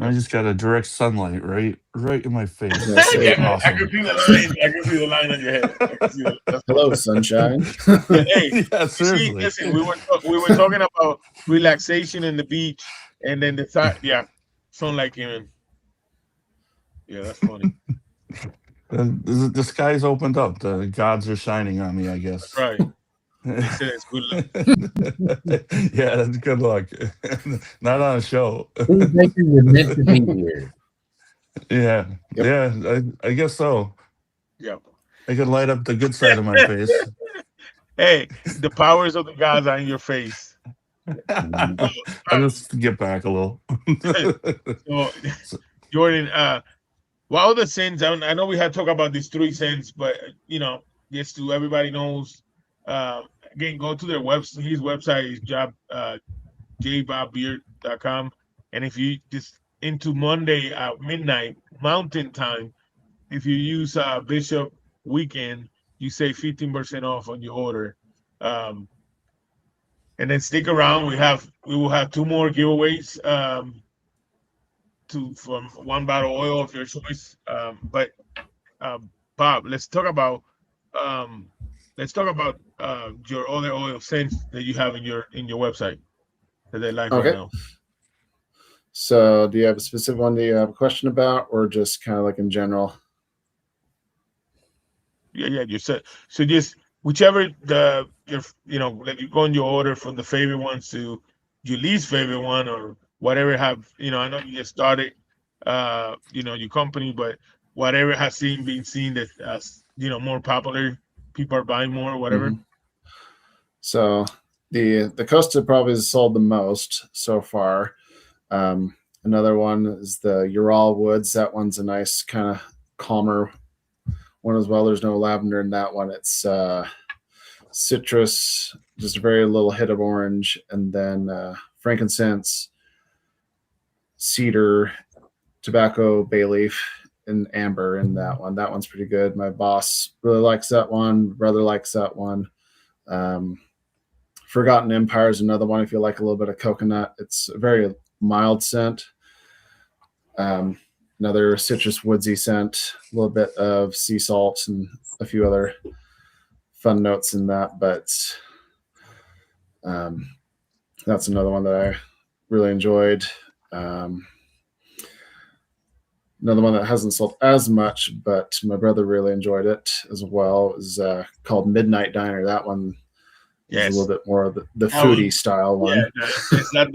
I Yep. just got a direct sunlight right in my face. yes, That's Yeah, I awesome. can see the line. I can see the line on your head. I can see it. That's hello, cool. sunshine. Yeah, hey, Yeah, you see, seriously. listen, we were talking about relaxation in the beach, and then the side, yeah, sunlight came in. Yeah, that's funny. The sky's opened up. The gods are shining on me, I That's guess. right. They Yeah, said it's good luck. that's good luck. Not on a show. Seems like you were meant to be here. Yeah, Yep. yeah, I guess so. Yep. I could light up the good side of my face. Hey, the powers of the gods are in your face. So, I'll just get back a little. so So- Jordan, what other sins? I know we had talked about these 3 sins, but just to everybody knows. Again, go to their website. His website is jbobbeard.com. And if you just into Monday at midnight Mountain Time, if you use Bishop Weekend, you save 15% off on your order. Um, and then stick around. We will have 2 more giveaways. From one bottle of oil of your choice. But Bob, um, your other oil scents that you have in your website that they like right Okay. now. So do you have a specific one that you have a question about, or just kind of like in general? Yeah, you said so. Just whichever like you go in your order from the favorite ones to your least favorite one or whatever have I know you just started your company, but whatever has been seen that more popular, people are buying more, whatever. Mm-hmm. So the Costa probably has sold the most so far. Another one is the Ural Woods. That one's a nice kind of calmer one as well. There's no lavender in that one. It's citrus, just a very little hit of orange, and then frankincense, cedar, tobacco bay leaf and amber in that one. That one's pretty good. My boss really likes that one. Brother likes that one. Forgotten Empire is another one if you like a little bit of coconut. It's a very mild scent. Another citrus woodsy scent, a little bit of sea salt and a few other fun notes in that. But that's another one that I really enjoyed. Another one that hasn't sold as much, but my brother really enjoyed it as well, is called Midnight Diner. That one is a little bit more of the foodie style one. Is that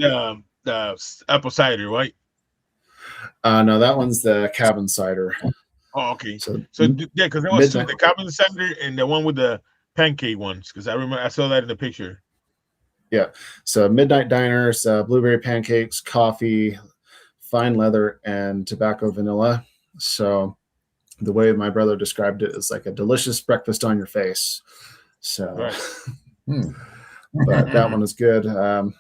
the apple cider, right? No, that one's the cabin cider. Oh, okay. So So yeah, because there was two, the cabin cider and the one with the pancake ones. Because I remember I saw that in the picture. Yeah. So Midnight Diners, blueberry pancakes, coffee, fine leather, and tobacco vanilla. So the way my brother described it is like a delicious breakfast on your face. So, but that one is good. A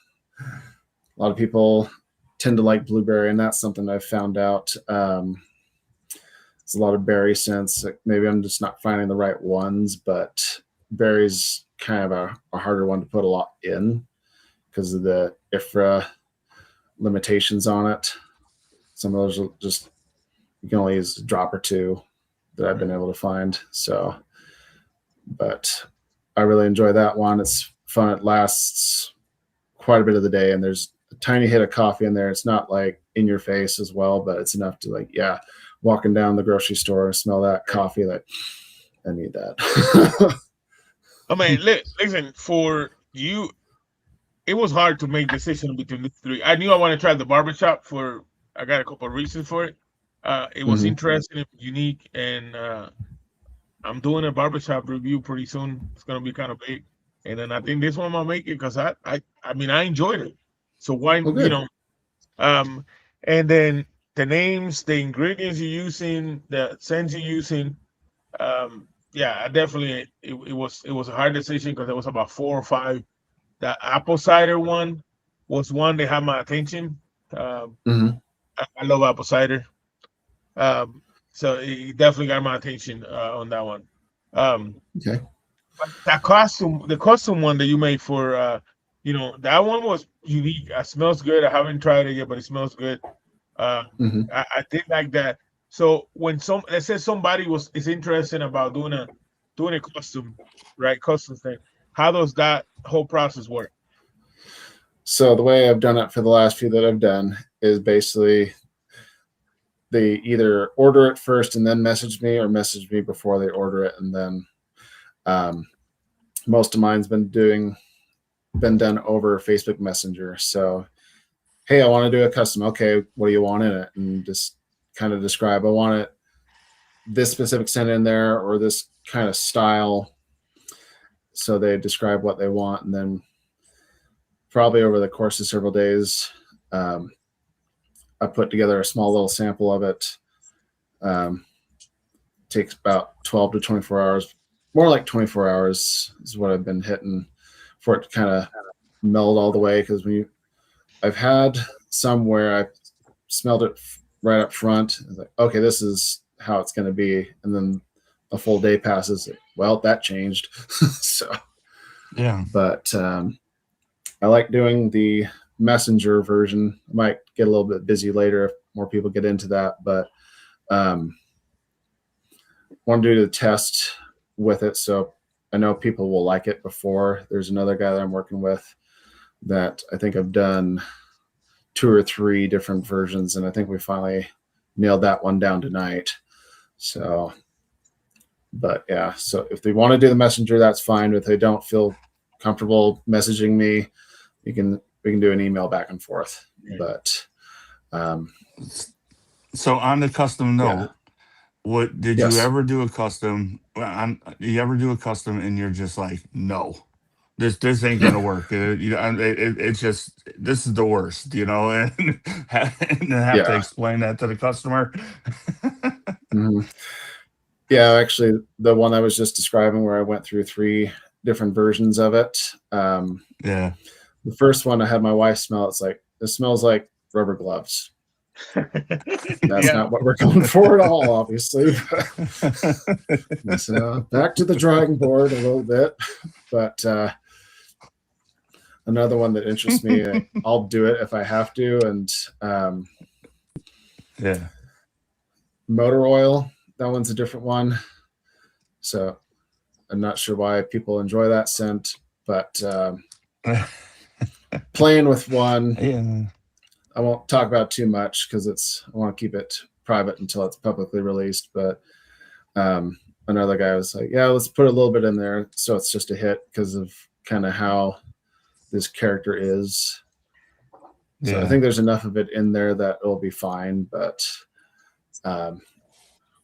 lot of people tend to like blueberry, and that's something I've found out. There's a lot of berry scents. Like maybe I'm just not finding the right ones, but berry's kind of a harder one to put a lot in because of the IFRA limitations on it. Some of those will just, you can only use a drop or two that I've been able to find. So, but I really enjoy that one. It's fun. It lasts quite a bit of the day, and there's a tiny hit of coffee in there. It's not like in your face as well, but it's enough to like, yeah, walking down the grocery store, smell that coffee, like I need that. I mean, listen, for you, it was hard to make decision between the three. I knew I wanted to try the barbershop for, I got a couple of reasons for it. It was interesting, it was unique, and I'm doing a barbershop review pretty soon. It's gonna be kind of big, and then I think this one might make it because I mean I enjoyed it. So why and then the names, the ingredients you're using, the scents you're using, yeah, I definitely it was a hard decision because there was about 4 or 5. The apple cider one was one that had my attention. I love apple cider. So it definitely got my attention on that one. Okay. But the costume one that you made for, that one was unique. It smells good. I haven't tried it yet, but it smells good. I did like that. So when let's say somebody is interested about doing a costume, right? Costume thing. How does that whole process work? So the way I've done it for the last few that I've done is basically they either order it first and then message me, or message me before they order it, and then most of mine's been done over Facebook Messenger. So, hey, I want to do a custom. Okay, what do you want in it? And just kind of describe, I want it this specific scent in there or this kind of style. So they describe what they want, and then probably over the course of several days, I put together a small little sample of it. Takes about 12 to 24 hours, more like 24 hours is what I've been hitting for it to kind of meld all the way. Because I've had some where I smelled it right up front. I was like, okay, this is how it's going to be. And then a full day passes. Well, that changed. So, yeah. But I like doing the messenger version. I might get a little bit busy later if more people get into that, but want to do the test with it. So I know people will like it before. There's another guy that I'm working with that I think I've done 2 or 3 different versions, and I think we finally nailed that one down tonight. So, but yeah, so if they want to do the messenger, that's fine. If they don't feel comfortable messaging me, we can do an email back and forth. But so on the custom note, what did Yes. you ever do a custom? You ever do a custom and you're just like, no, this ain't gonna work. It's just, this is the worst, and have to explain that to the customer. Yeah, actually, the one I was just describing where I went through 3 different versions of it. Yeah. The first one I had my wife smell. It's like, it smells like rubber gloves. That's not what we're going for at all, obviously. So back to the drawing board a little bit, but another one that interests me, I'll do it if I have to, and Yeah. motor oil. That one's a different one. So I'm not sure why people enjoy that scent, but playing with one. Yeah. I won't talk about too much because I want to keep it private until it's publicly released. But another guy was like, yeah, let's put a little bit in there. So it's just a hit because of kind of how this character is. So I think there's enough of it in there that it'll be fine. But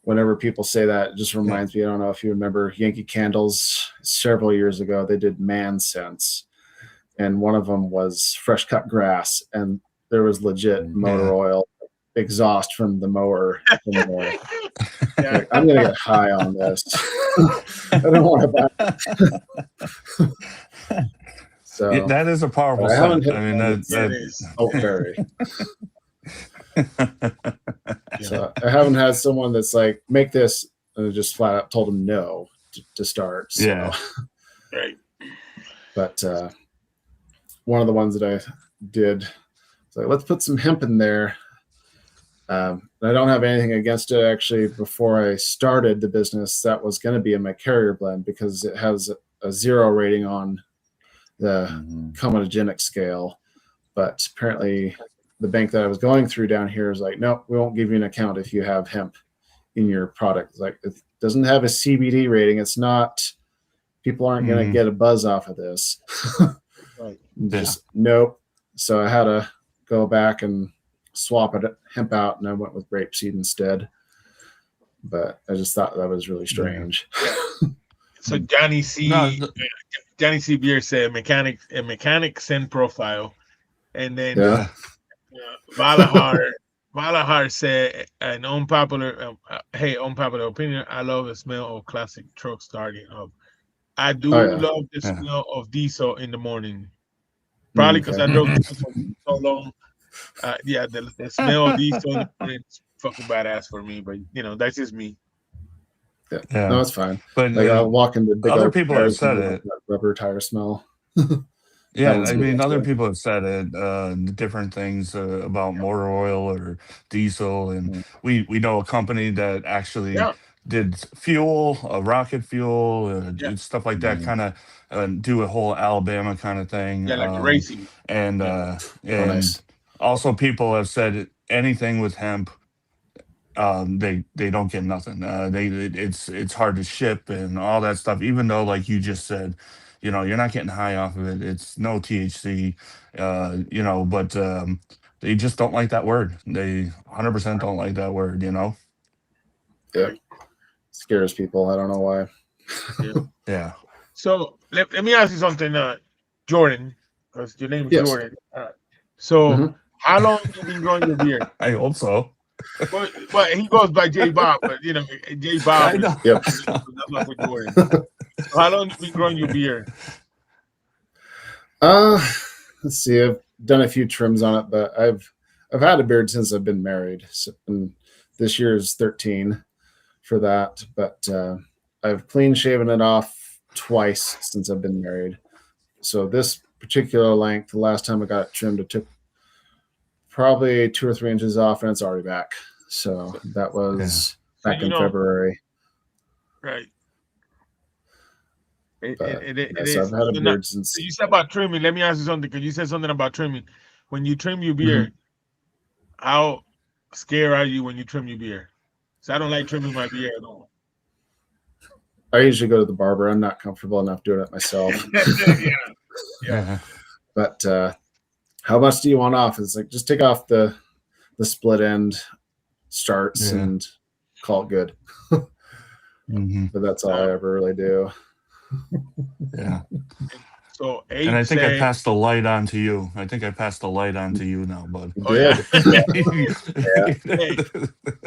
whenever people say that, it just reminds me, I don't know if you remember Yankee Candles several years ago, they did man scents. And one of them was fresh cut grass. And there was legit motor oil exhaust from the mower. Like, I'm going to get high on this. I don't want to buy it. So that is a powerful scent. I mean, that is. Oh, very. So I haven't had someone that's like, make this, and I just flat out told them no to start. So. Yeah. Right. But one of the ones that I did, it's like, let's put some hemp in there. I don't have anything against it. Actually, before I started the business, that was going to be in my carrier blend because it has a 0 rating on the comedogenic scale. But apparently the bank that I was going through down here is like, no, we won't give you an account if you have hemp in your product. It's like, it doesn't have a CBD rating. It's not, people aren't going to get a buzz off of this. Just nope. So I had to go back and swap it hemp out, and I went with rapeseed instead. But I just thought that was really strange. So Johnny C. Beer said mechanic scent profile, and then Valahar said an unpopular opinion. I love the smell of classic truck starting up. I do love the smell of diesel in the morning. Probably because I drove diesel for so long. The smell of diesel in the morning is fucking badass for me. But that's just me. Yeah. No, it's fine. But like I'll walk into big other people have said it. That rubber tire smell. Yeah, I mean, other people have said it, different things about motor oil or diesel, and we know a company that actually did fuel, rocket fuel, and stuff like that, kind of do a whole Alabama kind of thing. Yeah, like racing. And nice. Also people have said anything with hemp, they don't get nothing. It's hard to ship and all that stuff, even though, like you just said, you're not getting high off of it. It's no THC, but they just don't like that word. They 100% don't like that word, Yeah. Scares people. I don't know why. Yeah. So let me ask you something, Jordan, because your name is Jordan. So how long have you been growing your beard? I hope so. But he goes by J Bob, but J Bob. I know. Yep. Jordan. So how long have you been growing your beard? Let's see. I've done a few trims on it, but I've had a beard since I've been married. So, and this year is 13 for that, but I've clean shaven it off twice since I've been married. So this particular length, the last time I got it trimmed, it took probably 2 or 3 inches off, and it's already back. So that was back in February. Right. So I've had a beard since. You said about trimming. Let me ask you something, because you said something about trimming. When you trim your beard, how scared are you when you trim your beard? So I don't like trimming my beard at all. I usually go to the barber. I'm not comfortable enough doing it myself. Yeah. But how much do you want off? It's like, just take off the split end starts and call it good. But that's all I ever really do. Yeah. So and I think I passed the light on to you. I think I passed the light on to you now, bud. Oh, yeah. Hey,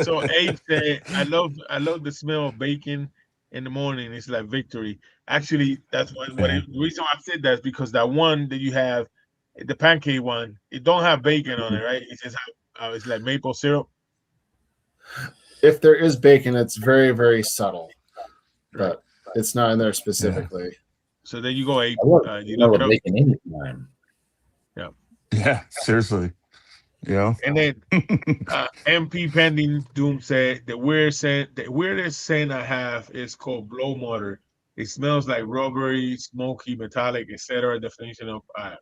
so Abe said, I love the smell of bacon in the morning. It's like victory. Actually, that's the reason why I said that is because that one that you have, the pancake one, it don't have bacon on it, right? It just have It's like maple syrup. If there is bacon, it's very, very subtle, Right. but it's not in there Yeah. specifically. So there you go, Abe. I love, You I look love it up. bacon anytime. Yeah. Yeah. Seriously. You know. And then MP Pending Doom said the weirdest scent I have is called blow motor. It smells like rubbery, smoky, metallic, etc. Definition of I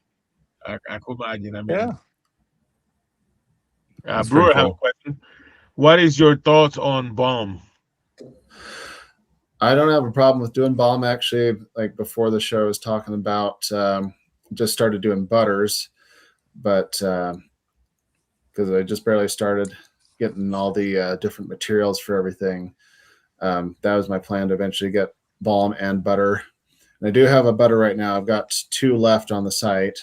could imagine. I mean, Yeah. That's pretty Brewer have a cool. question. What is your thoughts on bomb? I don't have a problem with doing balm. Actually, like before the show, I was talking about just started doing butters, but because I just barely started getting all the different materials for everything, that was my plan to eventually get balm and butter. And I do have a butter right now. I've got 2 left on the site.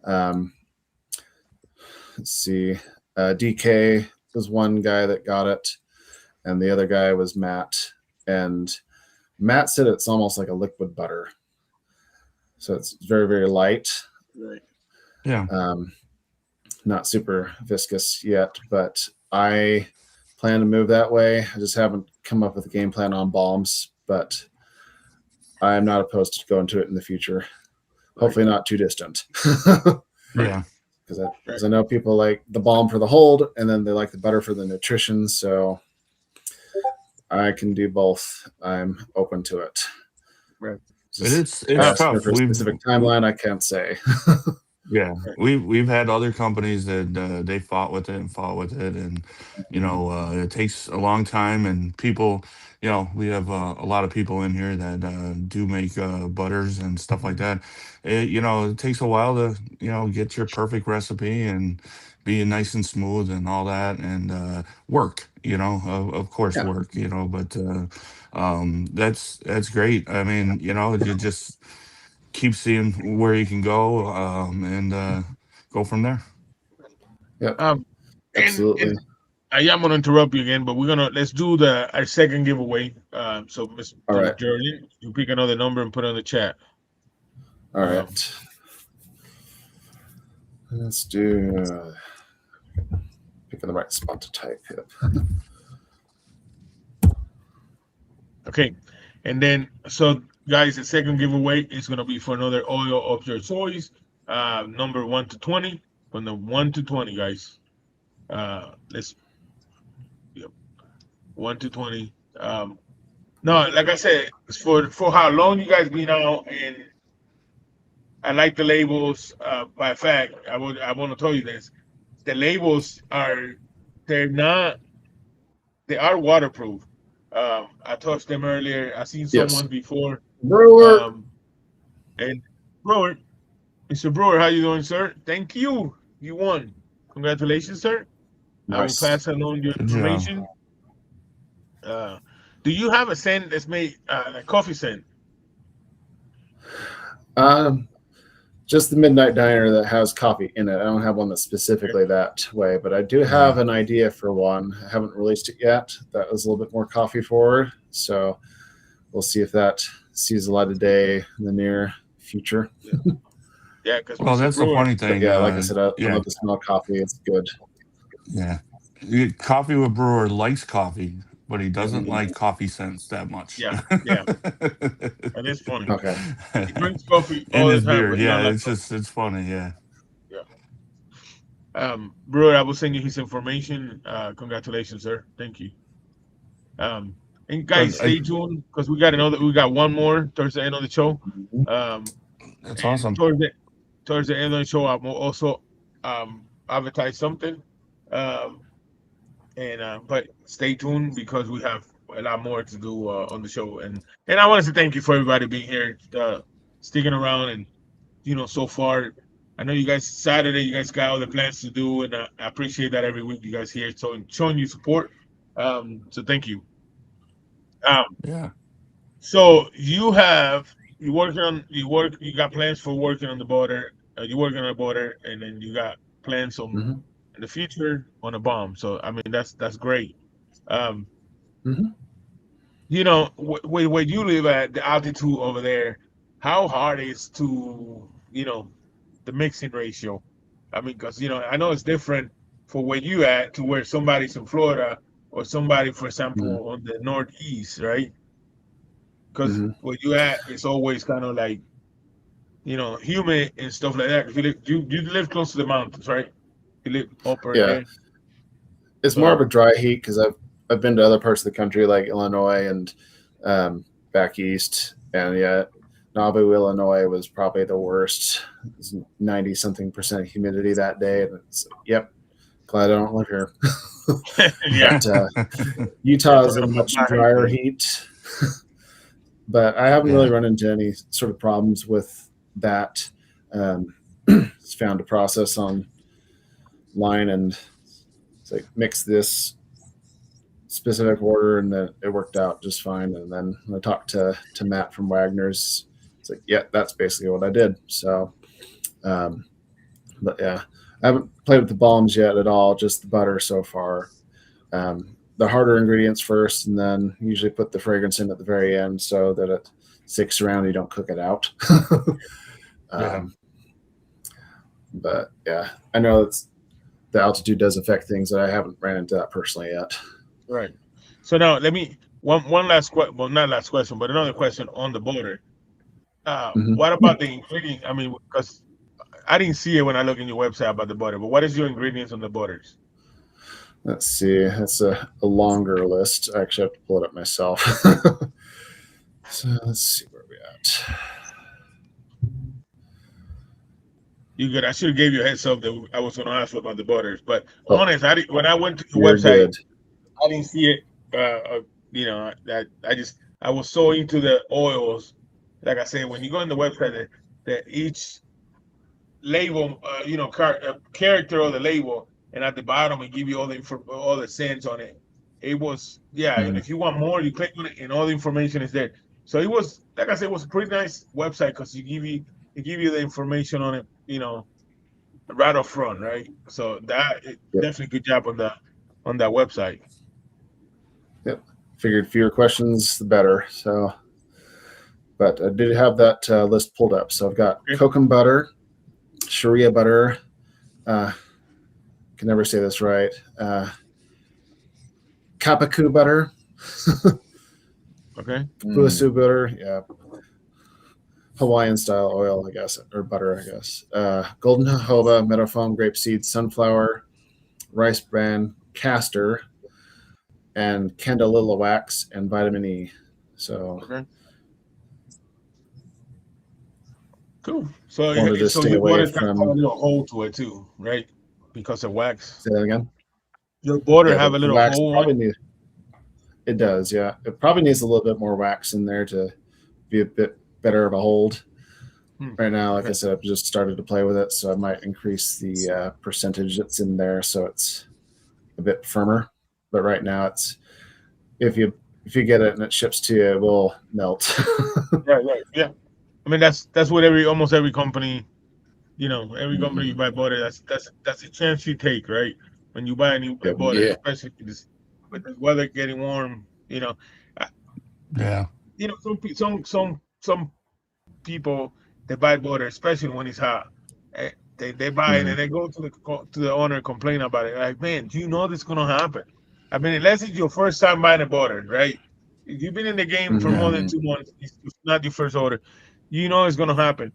Let's see. DK was one guy that got it, and the other guy was Matt. And Matt said it's almost like a liquid butter. So it's very, very light. Right. Yeah. Not super viscous yet, but I plan to move that way. I just haven't come up with a game plan on balms, but I'm not opposed to going to it in the future. Hopefully not too distant. Yeah. Because I know people like the balm for the hold, and then they like the butter for the nutrition. So I can do both. I'm open to it. Right. But it's Asking tough. for a specific timeline, I can't say. Yeah, we've had other companies that they fought with it and fought with it, and it takes a long time. And people, we have a lot of people in here that do make butters and stuff like that. It takes a while to get your perfect recipe and be nice and smooth and all that, and work. Of course, Yeah. work. But that's great. I mean, you just keep seeing where you can go and go from there. Yep. And Absolutely. I am gonna interrupt you again, but let's do our second giveaway. So Mr. All right. Jordan, you pick another number and put it on the chat. All right. Let's do picking the right spot to type. Yep. Okay. And then so guys, the second giveaway is gonna be for another oil of your choice. Number 1 to 20. From the 1 to 20, guys. Let's 1 to 20. No, like I said, it's for how long you guys been out, and I like the labels. By fact, I want to tell you this: the labels they're not they are waterproof. I touched them earlier. I seen someone before. Brewer. And Brewer, Mr. Brewer, how you doing, sir? Thank you. You won. Congratulations, sir. Nice. I will pass along your Good job. information. Do you have a scent that's made like coffee scent? Just the Midnight Diner that has coffee in it. I don't have one that's specifically that way, but I do have an idea for one. I haven't released it yet. That was a little bit more coffee forward. So we'll see if that sees the light of day in the near future. Yeah, because Well, that's the funny thing. But yeah, like I said, I yeah, love the smell of coffee. It's good. yeah. Coffee with Brewer likes coffee, but he doesn't like coffee scents that much. Yeah, yeah. That is funny. Okay. He drinks coffee In all the his time, beard, but he yeah. don't like It's just it's funny, yeah. Brewer, I will send you his information. Congratulations, sir. Thank you. And guys, stay tuned because we got one more towards the end of the show. That's awesome. Towards the end of the show, I will also advertise something. But stay tuned because we have a lot more to do on the show. And I want to say thank you for everybody being here, sticking around, and so far. I know you guys Saturday, you guys got all the plans to do, and I appreciate that every week you guys here showing you support. So thank you. Yeah. So you got plans for working on the border. You're working on the border, and then you got plans on in the future on a bomb. So I mean that's great. Where you live at the altitude over there, how hard is to the mixing ratio? I mean, because I know it's different for where you at to where somebody's in Florida or somebody, for Mhm. example, on the Northeast, right? Because Mhm. where you at, it's always kind of like, humid and stuff like that. 'Cause you live close to the mountains, right? You live upper Yeah, there, it's more of a so dry heat because I've been to other parts of the country like Illinois and back east, and yeah, Nauvoo, Illinois was probably the worst. It was 90-something% humidity that day, and it's yep, glad I don't live here. yeah, But yeah, Utah is a probably much about my drier height. heat, but I haven't really Yeah. run into any sort of problems with that. It's found a process online, and it's like mix this specific order, and then it worked out just fine. And then when I talked to Matt from Wagner's, it's like, yeah, that's basically what I did. So, um, but yeah, I haven't played with the bombs yet at all, just the butter so far. The harder ingredients first, and then usually put the fragrance in at the very end so that it sticks around. You don't cook it out. Yeah. um, but yeah, I know it's the altitude does affect things. That I haven't ran into that personally yet. Right. So now let me one last question. Well, not last question, but another question on the border. Mhm. What about the ingredient? I mean, because I didn't see it when I look in your website about the butter, but what is your ingredients on the butters? Let's see. That's a longer list. I actually have to pull it up myself. So let's see where we at. You good? I should have gave you a heads up that I was going to ask you about the butters, but Oh, honest, I didn't, when I went to your you're website, good. I didn't see it. That I was so into the oils. Like I said, when you go on the website, that each label, character of the label, and at the bottom it give you all the scents on it. It was, yeah, and Mhm. if you want more, you click on it, and all the information is there. So it was, like I said, it was a pretty nice website because it give you the information on it, right up front, right? So Yep. definitely good job on that website. Yep. Figured fewer questions, the better. So, but I did have that list pulled up. So I've got Okay. kokum butter, Sharia butter. Can never say this right. Kapaku butter, Okay. Buasu butter. Yeah. Hawaiian style oil, I guess, or butter, I guess. Golden jojoba, meadowfoam, grapeseed, sunflower, rice bran, castor, and candelilla wax and vitamin E. So Okay. Cool. So wanted to so stay your away border's got a from. little hole to it too, right? Because of wax. Say that again. Your border Yeah, have a the little wax hole on probably it. needs. It does, yeah. It probably needs a little bit more wax in there to be a bit better of a hold. Right now, like I Okay. said, I've just started to play with it, so I might increase the percentage that's in there so it's a bit firmer. But right now, it's if you get it and it ships to you, it will melt. Right, right. Yeah. I mean that's what almost every company, every company Mhm. you buy border, that's a chance you take, right? When you buy a Yep. border, Yeah. especially with the weather getting warm, I, Yeah. some people they buy border, especially when it's hot. They buy it Mhm. and they go to the owner and complain about it. Like, man, do you know this is gonna happen? I mean, unless it's your first time buying a border, right? If you've been in the game for Mhm. more than Mhm. 2 months, it's not your first order. You know it's gonna happen.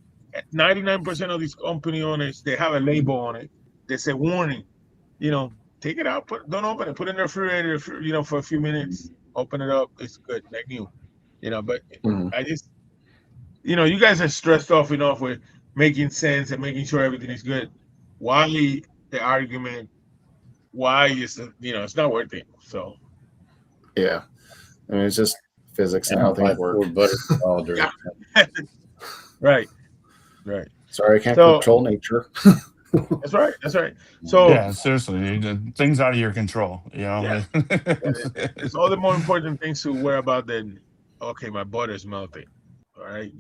99% of these company owners they have a label on it. They say warning. You know, take it out, don't open it, put it in the refrigerator, for a few minutes. Open it up, it's good, like new. But Mhm. I just you guys are stressed off enough with making sense and making sure everything is good. Why the argument? Why is it's not worth it. So Yeah. I mean, it's just physics I and how don't things buy work. Ford butter at all yeah, during. right, right. Sorry, I can't So control nature. that's right, that's right. So Yeah. Seriously, things out of your control. You yeah, know. there's all the more important things to worry about than okay, my butter is melting. All right,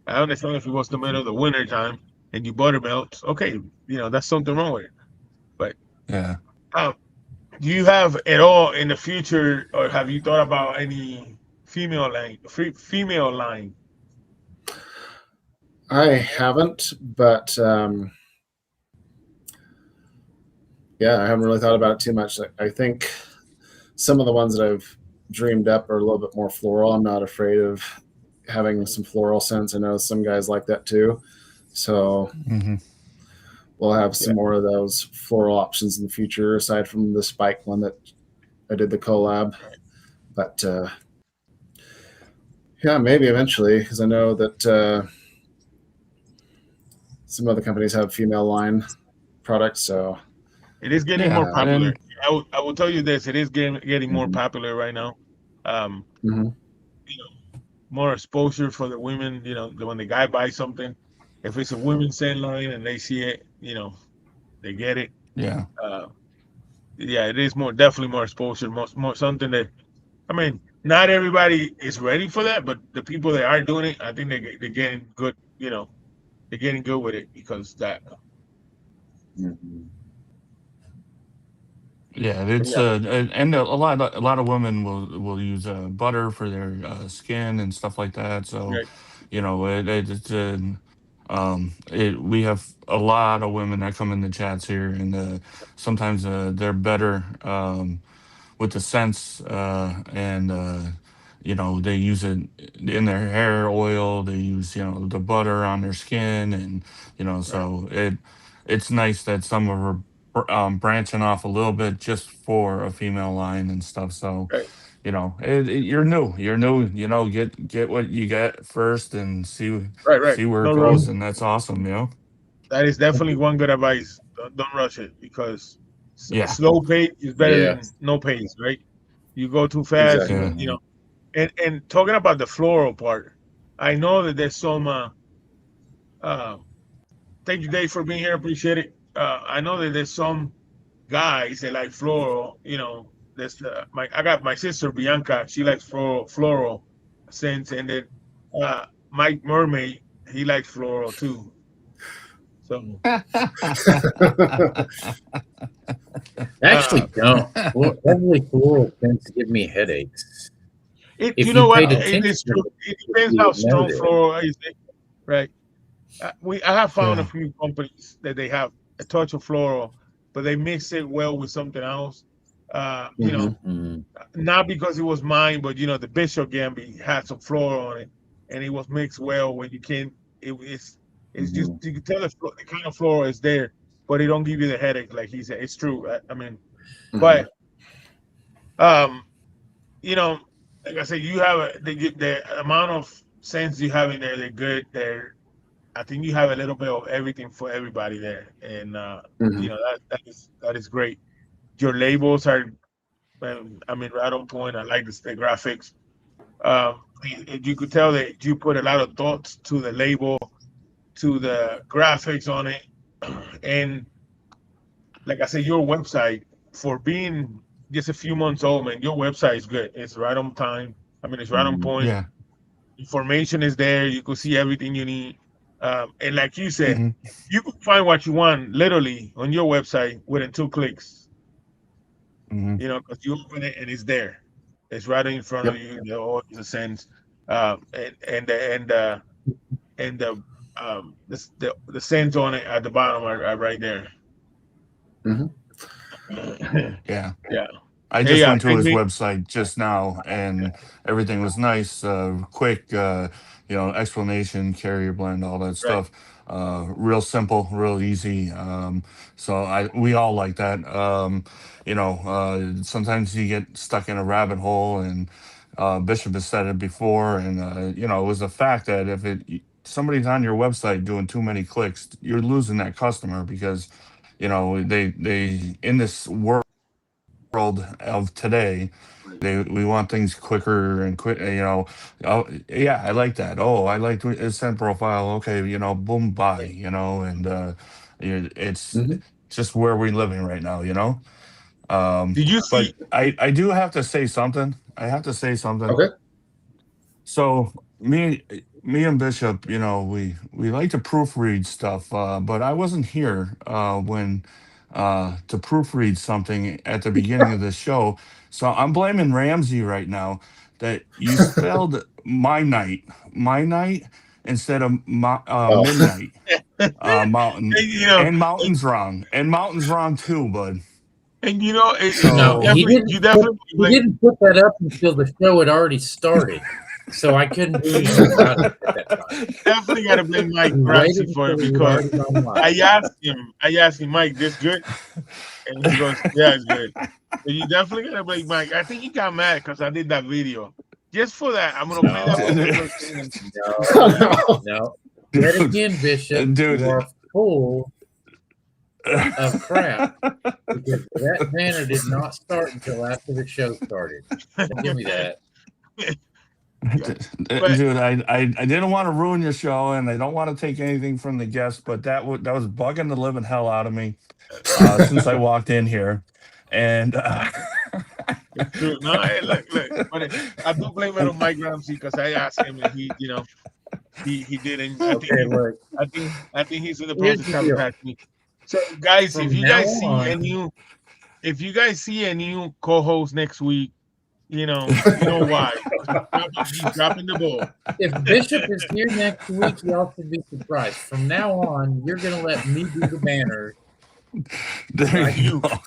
I understand if it was the middle of the winter time and your butter melts, okay, that's something wrong with it. But Yeah. um, do you have at all in the future, or have you thought about any female line? I haven't, but Yeah, I haven't really thought about it too much. I think some of the ones that I've dreamed up are a little bit more floral. I'm not afraid of having some floral scents. I know some guys like that too. So Hmm. we'll have Yeah. some more of those floral options in the future, aside from the spike one that I did the collab. But yeah, maybe eventually, because I know that some other companies have female line products. So It is getting Yeah, more um, popular. and I will tell you this: it is getting more mhm, popular right now. Um, mhm. you know, more exposure for the women. When the guy buys something, if it's a women's scent line and they see it, they get it. yeah, Uh, yeah, it is definitely more exposure, more something that. I mean, not everybody is ready for that, but the people that are doing it, I think they're getting good. They're getting good with it because that. Mhm. yeah. But It's yeah, and a lot of women will use butter for their skin and stuff like that. So, right, we have a lot of women that come in the chats here, and sometimes they're better. With the scents and they use it in their hair oil, they use the butter on their skin, and right, so it's nice that some of her branching off a little bit just for a female line and stuff. So right, you're new, get what you get first and right. see where No it rush. goes, and that's awesome. That is definitely one good advice. Don't rush it because Yeah, slow pace is better Yeah. than no pace, right? You go too fast, Exactly. yeah, And talking about the floral part, I know that there's some. Uh, Thank you, Dave, for being here. Appreciate it. I know that there's some guys that like floral. There's I got my sister Bianca. She likes floral scents, and then Mike Mermaid, he likes floral too. So I uh, actually don't. Well, heavily floral tends to give me headaches. you If know you what? paid It attention is to true. It it, depends you how would strong notice. floral is, right? I have found a yeah. few companies that they have a touch of floral, but they mix it well with something else. Uh, you know, Mhm. Mm, not because it was mine, but the Bishop Gamby had some floral on it, and it was mixed well. When you can, it's just mhm, you can tell the kind of floral is there, but it don't give you the headache like he said. It's true. I mean, Mhm. but um, you know, like I said, you have the amount of scents you have in there. They're good. I think you have a little bit of everything for everybody there, and Mhm. that is great. Your labels are, I mean, right on point. I like the graphics. You could tell that you put a lot of thoughts to the label, to the graphics on it, and like I said, your website for being just a few months old, man, your website is good. It's right on time. I mean, it's right on mhm. point. Yeah. Information is there. You can see everything you need. And like you said, Hmm. you can find what you want literally on your website within 2 clicks. Hmm. Because you open it and it's there. It's right in front of Yep. you. All the sense, and the scents on it at the bottom are right there. Mhm. Yeah. Yeah. I Hey, just went to bring his me. website just now, and everything was nice, quick, explanation, carrier blend, all that Right. stuff. Real simple, real easy. So we all like that. Sometimes you get stuck in a rabbit hole, and Bishop has said it before, and it was a fact that if somebody's on your website doing too many clicks, you're losing that customer because they in this world of today, we want things quicker and quick. Oh yeah, I like that. Oh, I like his scent profile. Okay, boom, bye. And it's Mhm. just where we're living right now. Did you But see? I do have to say something. I have to say something. Okay. So me and Bishop, we like to proofread stuff, but I wasn't here when to proofread something at the beginning of the show. So I'm blaming Ramsey right now that you spelled my night instead of Oh. midnight. Mountain And, you know, and Mountain's wrong. And Mountain's wrong too, bud. and you know, No, So you definitely he didn't put that up until the show had already started, so I couldn't do anything about it at that time. definitely got to blame Mike He Ramsey waited for it until he had because already gone live. I asked him, Mike, this good? And he goes, yeah, it's good. So you definitely got to blame Mike. I think he got mad because I did that video. Just for that, I'm gonna play that video. No. Yet again, Bishop, Dude. you are full of crap because that banner did not start until after the show started. Don't give me that. But Dude, I didn't want to ruin your show, and I don't want to take anything from the guests, but that was bugging the living hell out of me since I walked in here, and it's true. No, hey, look, but I do blame it on Mike Ramsey because I asked him and he, you know, he didn't. Okay, look. I think he's in the Here's process the of deal. sabotaging me. So, guys, From now on, if you guys see a new co-host next week, you know why. He's dropping the ball. if Bishop is here next week, y'all should be surprised. From now on, you're going to let me do the banner. there Like you you. go.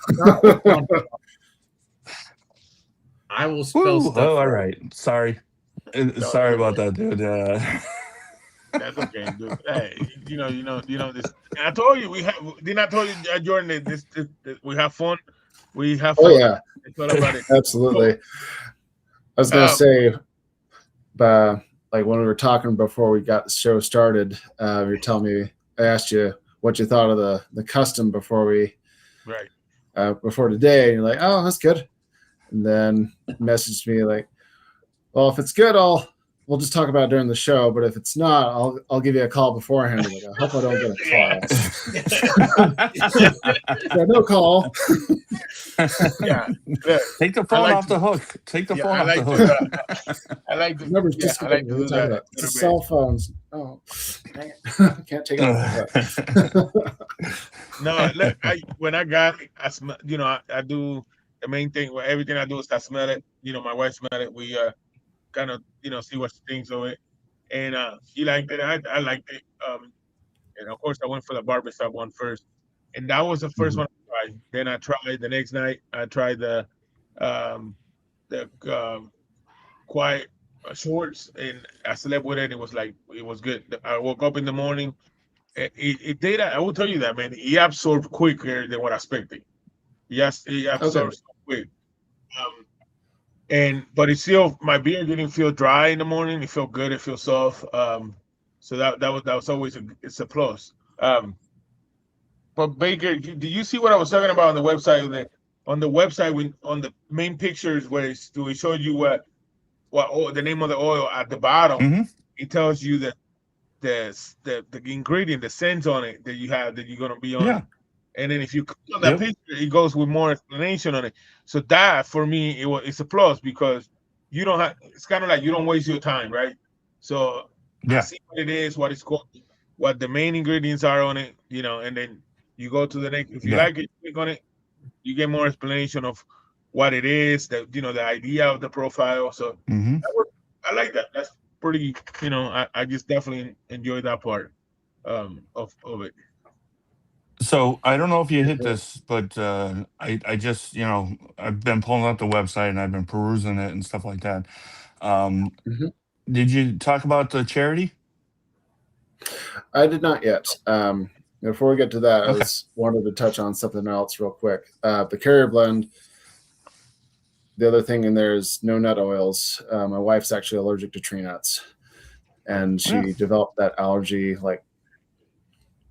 I will spell Woo, stuff. oh, all right. right. Sorry. Sorry about that, dude. That's okay, dude. Hey, you know this. And I told you didn't I told you, Jordan, that this we have fun. We have fun. Oh yeah, It's all about it. absolutely. I was gonna say, like when we were talking before we got the show started, you were telling me, I asked you what you thought of the custom before before today, and you're like, oh, that's good. And then messaged me like, well, if it's good, we'll just talk about it during the show. But if it's not, I'll give you a call beforehand. I'm like, I hope I don't get a call. So no call. Yeah. Take the phone off the hook. Take the phone off the hook. I like to Remember, I like to do that. The cell phones. Oh, dang it. Can't take it off the hook. No, look, when I got it, I do the main thing. Well, everything I do is I smell it. My wife smelled it. We kind of see what she thinks of it, and she liked it. I liked it. And of course I went for the barbershop one first, and that was the first one I tried. Then I tried the next night. I tried the quiet shorts, and I slept with it. It was good. I woke up in the morning. It did. I will tell you that, man. It absorbed quicker than what I expected. Yes, it absorbs so quick. But it's still, my beard didn't feel dry in the morning. It felt good. It feels soft. So that was always it's a plus. But Baker, did you see what I was talking about on the website? On the website, on the main pictures where we showed you what the name of the oil at the bottom, it tells you that the ingredient, the scent on it that you're gonna be on. Yeah. And then if you click on that picture, it goes with more explanation on it. So that for me, it's a plus because you don't have. It's kind of like you don't waste your time, right? So I see what it is, what it's called, what the main ingredients are on it, and then you go to the next. If you like it, click on it. You get more explanation of what it is, the idea of the profile. So I like that. That's pretty. I just definitely enjoy that part of it. So I don't know if you hit this, but I just I've been pulling up the website and I've been perusing it and stuff like that. Did you talk about the charity? I did not yet. Before we get to that, I wanted to touch on something else real quick. The Carrier Blend. The other thing in there is no nut oils. My wife's actually allergic to tree nuts, and she developed that allergy like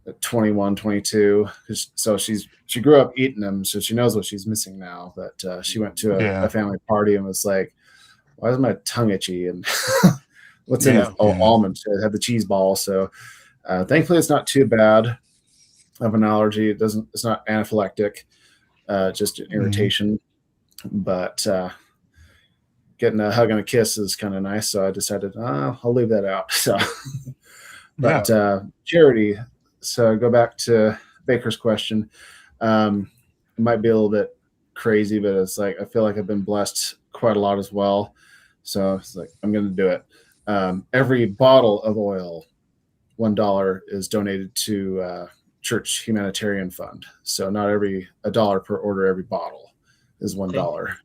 at 21, 22. So she grew up eating them, so she knows what she's missing now. But she went to a family party and was like, "Why is my tongue itchy?" And what's in it? Oh, almond. It had the cheese ball. So thankfully, it's not too bad of an allergy. It's not anaphylactic, just an irritation. But getting a hug and a kiss is kind of nice. So I decided I'll leave that out. So, but charity. So go back to Baker's question. It might be a little bit crazy, but it's like I feel like I've been blessed quite a lot as well. So it's like I'm going to do it. Every bottle of oil $1 is donated to church humanitarian fund. So not a dollar per order every bottle is $1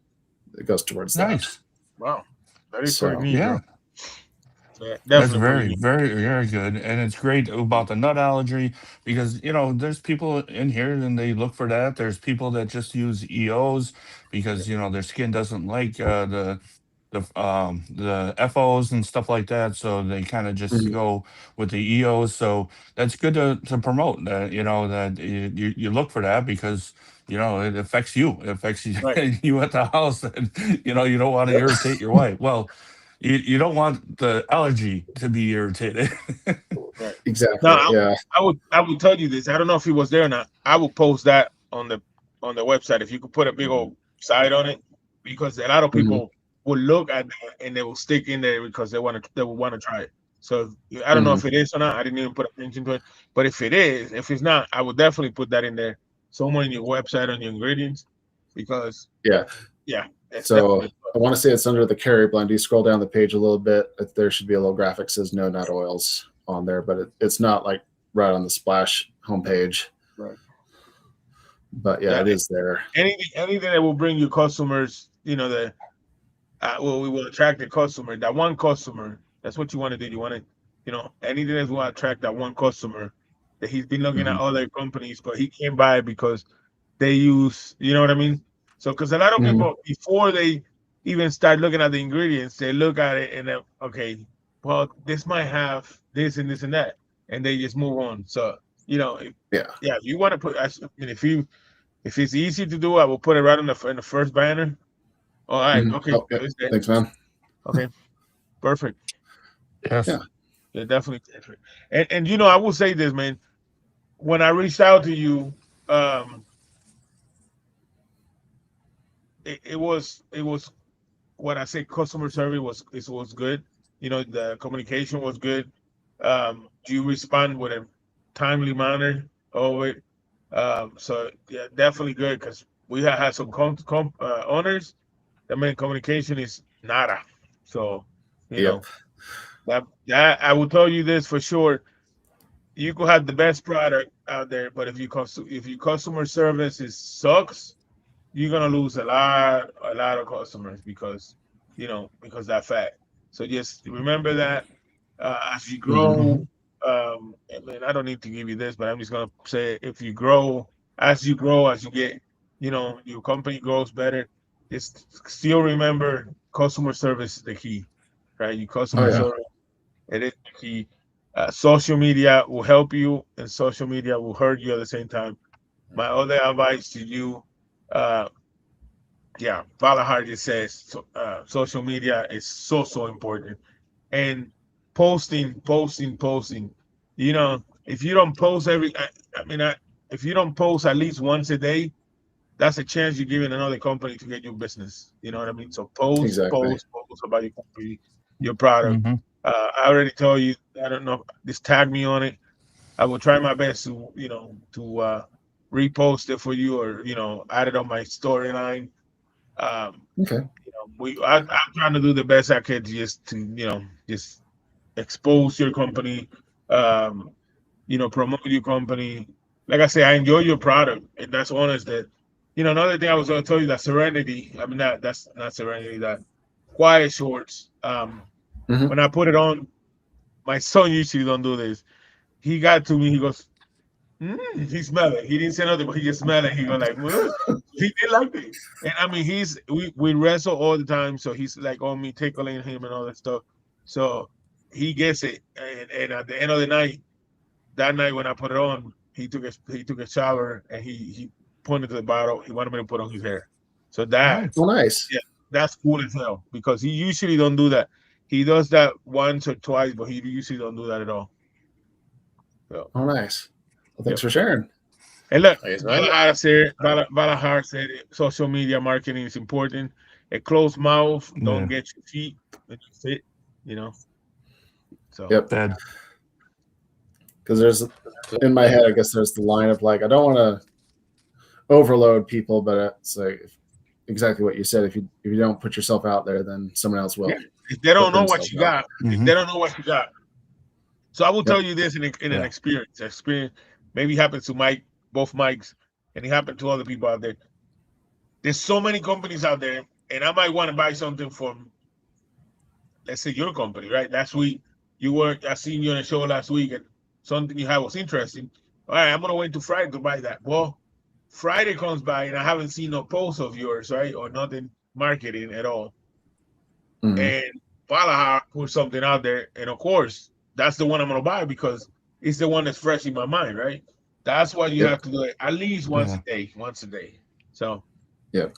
that goes towards that. Nice. Wow, that is So, pretty neat, Yeah. bro. Yeah, That's definitely pretty very, neat. very, very good. And it's great about the nut allergy because, there's people in here and they look for that. There's people that just use EOs because, their skin doesn't like the FOs and stuff like that. So they kind of just mhm. go with the EOs. So that's good to promote that, that you look for that because, it affects you. It affects you, Right, you at the house and, you don't want to Yep. irritate your wife. Well, you don't want the allergy to be irritated. right. Now, Exactly. Yeah. I would tell you this. I don't know if he was there or not. I will post that on the website if you could put a big old site on it, because a lot of Mhm. people will look at that and they will stick in there because they will want to try it. So I don't know Mhm. if it is or not. I didn't even put attention to it. But if it is, if it's not, I would definitely put that in there somewhere in your website on your ingredients, because Yeah. yeah, it's So definitely I want to say it's under the carry blend. You scroll down the page a little bit. There should be a little graphic that says no nut oils on there, but it's not like right on the splash homepage. right. But yeah, Yeah, it is there. anything that will bring you customers, the well, we will attract the customer, that one customer. That's what you want to do. You want to, anything that will attract that one customer that he's been looking at Mhm. other companies, but he can't buy because they use, you know what I mean? So, because a lot of Mhm. people, before they even start looking at the ingredients, they look at it and then, okay, well, this might have this and this and that, and they just move on. So, Yeah. yeah, if you want to put, I mean, if it's easy to do, I will put it right in the first banner. All right, Mhm. okay, Oh, yeah. so it's there. Thanks, man. Okay, perfect. Yes. Yeah. Yeah, definitely perfect. And I will say this, man. When I reached out to you, um, it was when I say customer service was good. The communication was good. You respond with a timely manner. Oh, it. So yeah, definitely good, because we have had some owners. I mean, communication is nada. So, you Yep. know, that I will tell you this for sure. You could have the best product out there, but if your customer service sucks, you're gonna lose a lot of customers, because that fact. So just remember that, as you Mhm. grow. I mean, I don't need to give you this, but I'm just gonna say, if you grow, as you get, your company grows better. Just still remember, customer service is the key, right? Your Oh customer yeah. Hmm. service, it is the key. Social media will help you, and social media will hurt you at the same time. My other advice to you, uh, yeah, Valahar just says, social media is so important, and posting. If you don't post if you don't post at least once a day, that's a chance you're giving another company to get your business. You know what I mean? So Exactly. post about your company, your product. Hmm. I already told you. I don't know. Just tag me on it. I will try my best to repost it for you, or add it on my storyline. Um, Okay. I'm trying to do the best I could, just to just expose your company, um, promote your company. Like I say, I enjoy your product, and that's honest. That another thing I was going to tell you, that Serenity. I mean, that's not Serenity. That Quiet Shorts. Mhm. When I put it on, my son usually don't do this. He got to me. He goes, he smelled it. He didn't say nothing, but he just smelled it. He go like, "What?" He did like it. And I mean, we wrestle all the time, so he's like on me, tickling him and all that stuff. So he gets it. And at the end of the night, that night when I put it on, he took a shower, and he pointed to the bottle. He wanted me to put on his hair. So Nice. Oh, nice. yeah, that's cool as hell, because he usually don't do that. He does that once or twice, but he usually don't do that at all. So Oh, nice. Well, thanks yep. for sharing. And look, Okay, so Valahar said it, social media marketing is important. A closed mouth don't Yeah. get you feet when you sit, you know. So Yep. That. Because there's in my head, I guess there's the line of like, I don't want to overload people, but it's like exactly what you said. If you don't put yourself out there, then someone else yeah, will if they put don't know what themselves you out got, if Hmm. they don't know what you got, So I will Yep. tell you this in an Yeah. experience. Experience maybe happened to Mike, both Mikes, and it happened to other people out there. There's so many companies out there, and I might want to buy something from, let's say, your company, right? Last week you were, I seen you on a show last week, and something you had was interesting. All right, I'm gonna wait to Friday to buy that. Well, Friday comes by and I haven't seen no post of yours, right, or nothing marketing at all. Hmm. And Valahar put something out there, and of course, that's the one I'm gonna buy because it's the one that's fresh in my mind, right? That's why you Yep. have to do it at least once a Yeah. day, once a day. So Yep.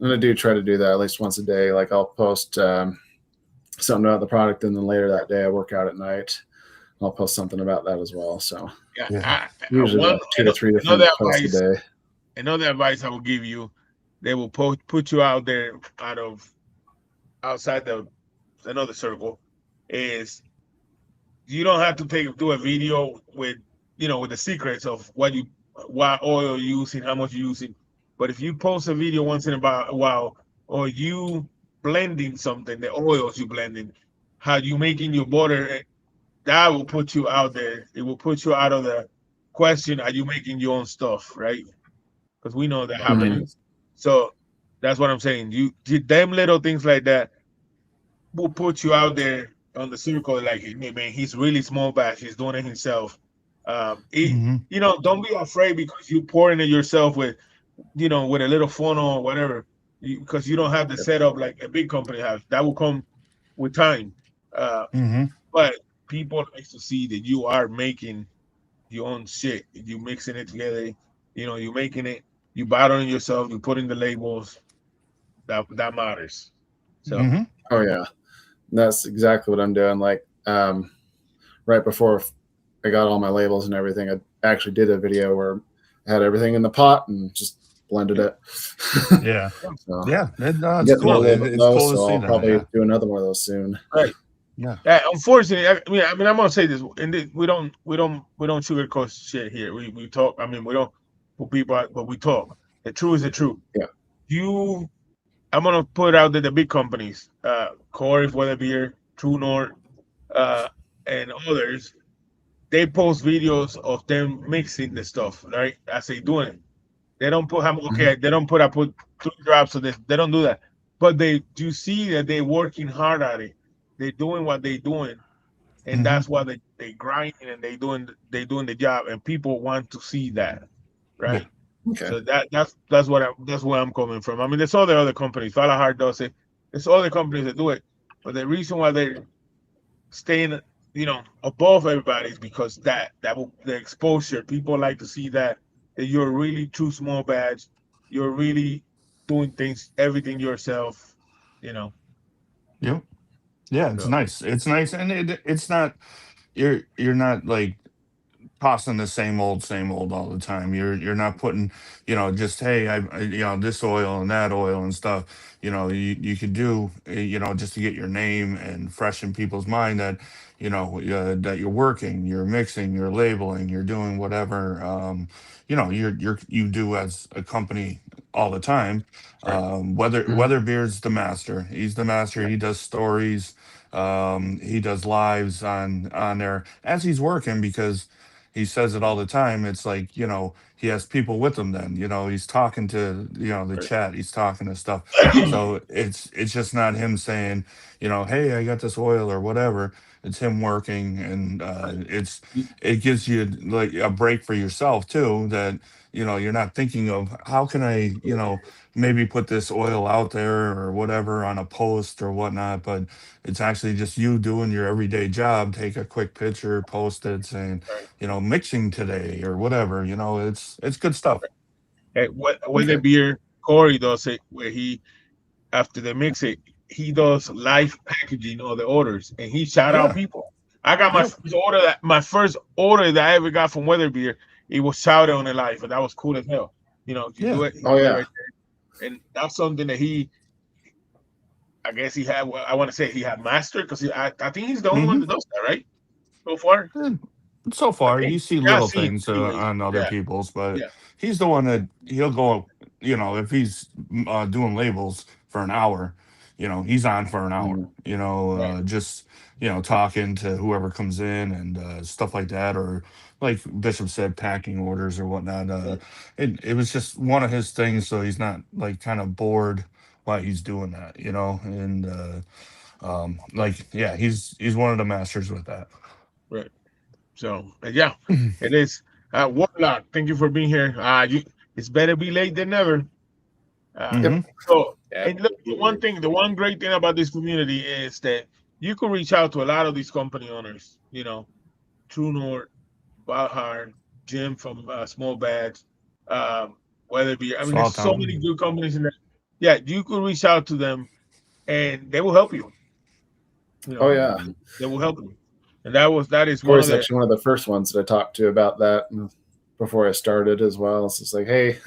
And I do try to do that at least once a day. Like I'll post something about the product, and then later that day I work out at night. I'll post something about that as well. So yeah, Yeah. usually one about 2 to 3 another different posts a advice, day. another advice I will give you, they will put you out there outside the another circle, is you don't have to do a video with with the secrets of what oil you're using, how much you're using. But if you post a video once in a while, or you blending something, the oils you blending, how you making your butter, that will put you out there. It will put you out of the question, are you making your own stuff, right? Because we know that Hmm. happening. So that's what I'm saying. You them little things like that will put you out there on the circle, like, hey man, he's really small batch, he's doing it himself. Hmm. Don't be afraid because you pouring it yourself with with a little funnel or whatever, because you don't have the setup like a big company has. That will come with time. uh Hmm. but people like to see that you are making your own shit, you mixing it together, you're making it, you bottling yourself, you putting the labels. That matters. So Hmm. Oh yeah, that's exactly what I'm doing. Like right before I got all my labels and everything, I actually did a video where I had everything in the pot and just blended yeah, it. Yeah. So Yeah. No, I'm it's getting a cool. little bit It's low, cool to so see I'll that. probably Yeah. do another one of those soon. right. Yeah. Unfortunately, I mean, I'm gonna say this, and we don't sugarcoat shit here. We talk. I mean, we don't put people out, but we talk. The truth is the truth. Yeah. You, I'm gonna put out there the big companies, Corey Weatherbeer, True North, uh, and others. They post videos of them mixing the stuff, right? As they doing it. They don't put how Mhm. okay. They don't put I put 3 drops of this. They don't do that. But they do see that they're working hard at it. They're doing what they're doing, and Hmm. that's why they grinding and they doing the job, and people want to see that, Yeah. right? Okay. So that's where I'm coming from. I mean, there's other companies. Falahard does it. There's other companies that do it, but the reason why they're staying, above everybody is because the exposure. People like to see that you're really too small badge. You're really doing everything yourself. You know. Yep. Yeah. It's So nice. It's nice, and it's not. You're not like tossing the same old all the time. You're not putting, just hey, this oil and that oil and stuff. You could do, just to get your name and freshen people's mind that, that you're working, you're mixing, you're labeling, you're doing whatever, you do as a company all the time. right, Mhm. Weather Beard's the master. He's the master. right, He does stories. He does lives on there as he's working because he says it all the time. It's like, he has people with him then, he's talking to, the right. chat, he's talking to stuff. So it's just not him saying, hey, I got this oil or whatever. It's him working, and it gives you like a break for yourself too, that you're not thinking of how can I, maybe put this oil out there or whatever on a post or whatnot, but it's actually just you doing your everyday job. Take a quick picture, post it, saying, Right. mixing today or whatever. It's good stuff. Hey, when the Okay. beer Corey does it, where he after they mix it, he does live packaging of the orders, and he shout out Yeah. people. I got Yep. my first order that I ever got from Weather Beer. It was shouted on the live, and that was cool as hell. You Yeah. do it, he Oh do it yeah. right there, and that's something that I guess he had. Well, I want to say he had mastered because I think he's the only one Hmm. that does that, right? So far, So I far, you think. see Yeah, I little see. things Anyways, on other yeah, people's, but yeah, he's the one that he'll go. If he's doing labels for an hour, he's on for an hour, Right. just, talking to whoever comes in and stuff like that. Or like Bishop said, packing orders or whatnot. It was just one of his things. So he's not like kind of bored while he's doing that, and, like, yeah, he's one of the masters with that. Right. So yeah, it is. Warlock, thank you for being here. It's better be late than never. Yep. Hmm. So, and look, Absolutely. the one great thing about this community is that you can reach out to a lot of these company owners. True North, Valhar, Jim from Small Bags, um, Weatherby. I mean, there's Small so many town. good companies in there. Yeah, you could reach out to them, and they will help you. You Oh know, yeah. Mhm. they will help you, and that is one of Corey's the actually one of the first ones that I talked to about that before I started as well. So it's like, hey,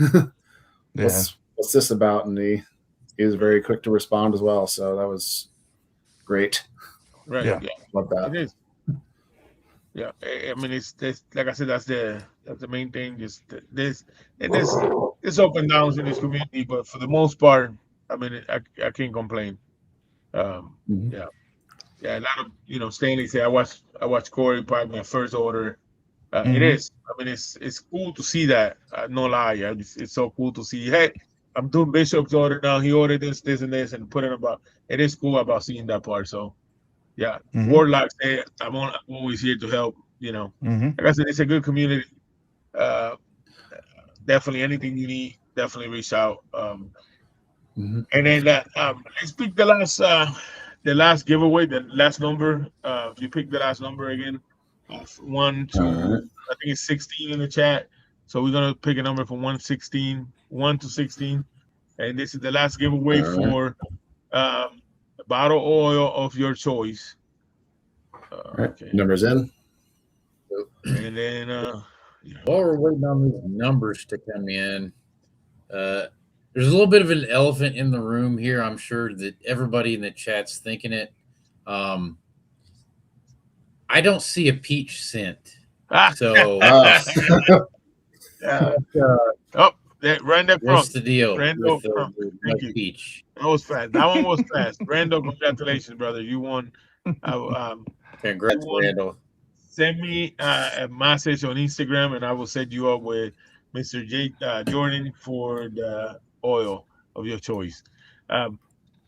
Yeah. what's this about? And he was very quick to respond as well. So that was great. right. Yeah. Yeah, Love it that. is. Yeah, I mean, it's like I said, that's the main thing. Just this and there's up and downs in this community, but for the most part, I mean, I can't complain. Mhm. Yeah, yeah. A lot of Stanley said I watched Corey probably my first order. It Hmm. is. I mean, it's cool to see that. No lie, yeah, it's so cool to see. Hey, I'm doing Bishop's order now. He ordered this, and this, and put it about. It is cool about seeing that part. So yeah, Hmm. Warlock said I'm always here to help. Hmm. Like I said, it's a good community. Uh, Definitely anything you need, definitely reach out. Mhm. And then let's pick the last giveaway, the last number. If you pick the last number again, one All to right. I think it's 16 in the chat. So we're gonna pick a number from 1 to 16, and this is the last giveaway All right. for bottle oil of your choice. All right. Okay, Numbers in. and then yeah, While we're waiting on these numbers to come in, uh, there's a little bit of an elephant in the room here. I'm sure that everybody in the chat's thinking it. Um, I don't see a peach scent. So Ah. yeah. uh, Oh, that Randall what's Crump. the deal with Randall Crump. the Thank no you. peach? That was fast. That one was fast. Randall, congratulations, brother. You won. You Congrats, won. Randall. Send me a message on Instagram, and I will set you up with Mr. Jordan for the oil of your choice. Um,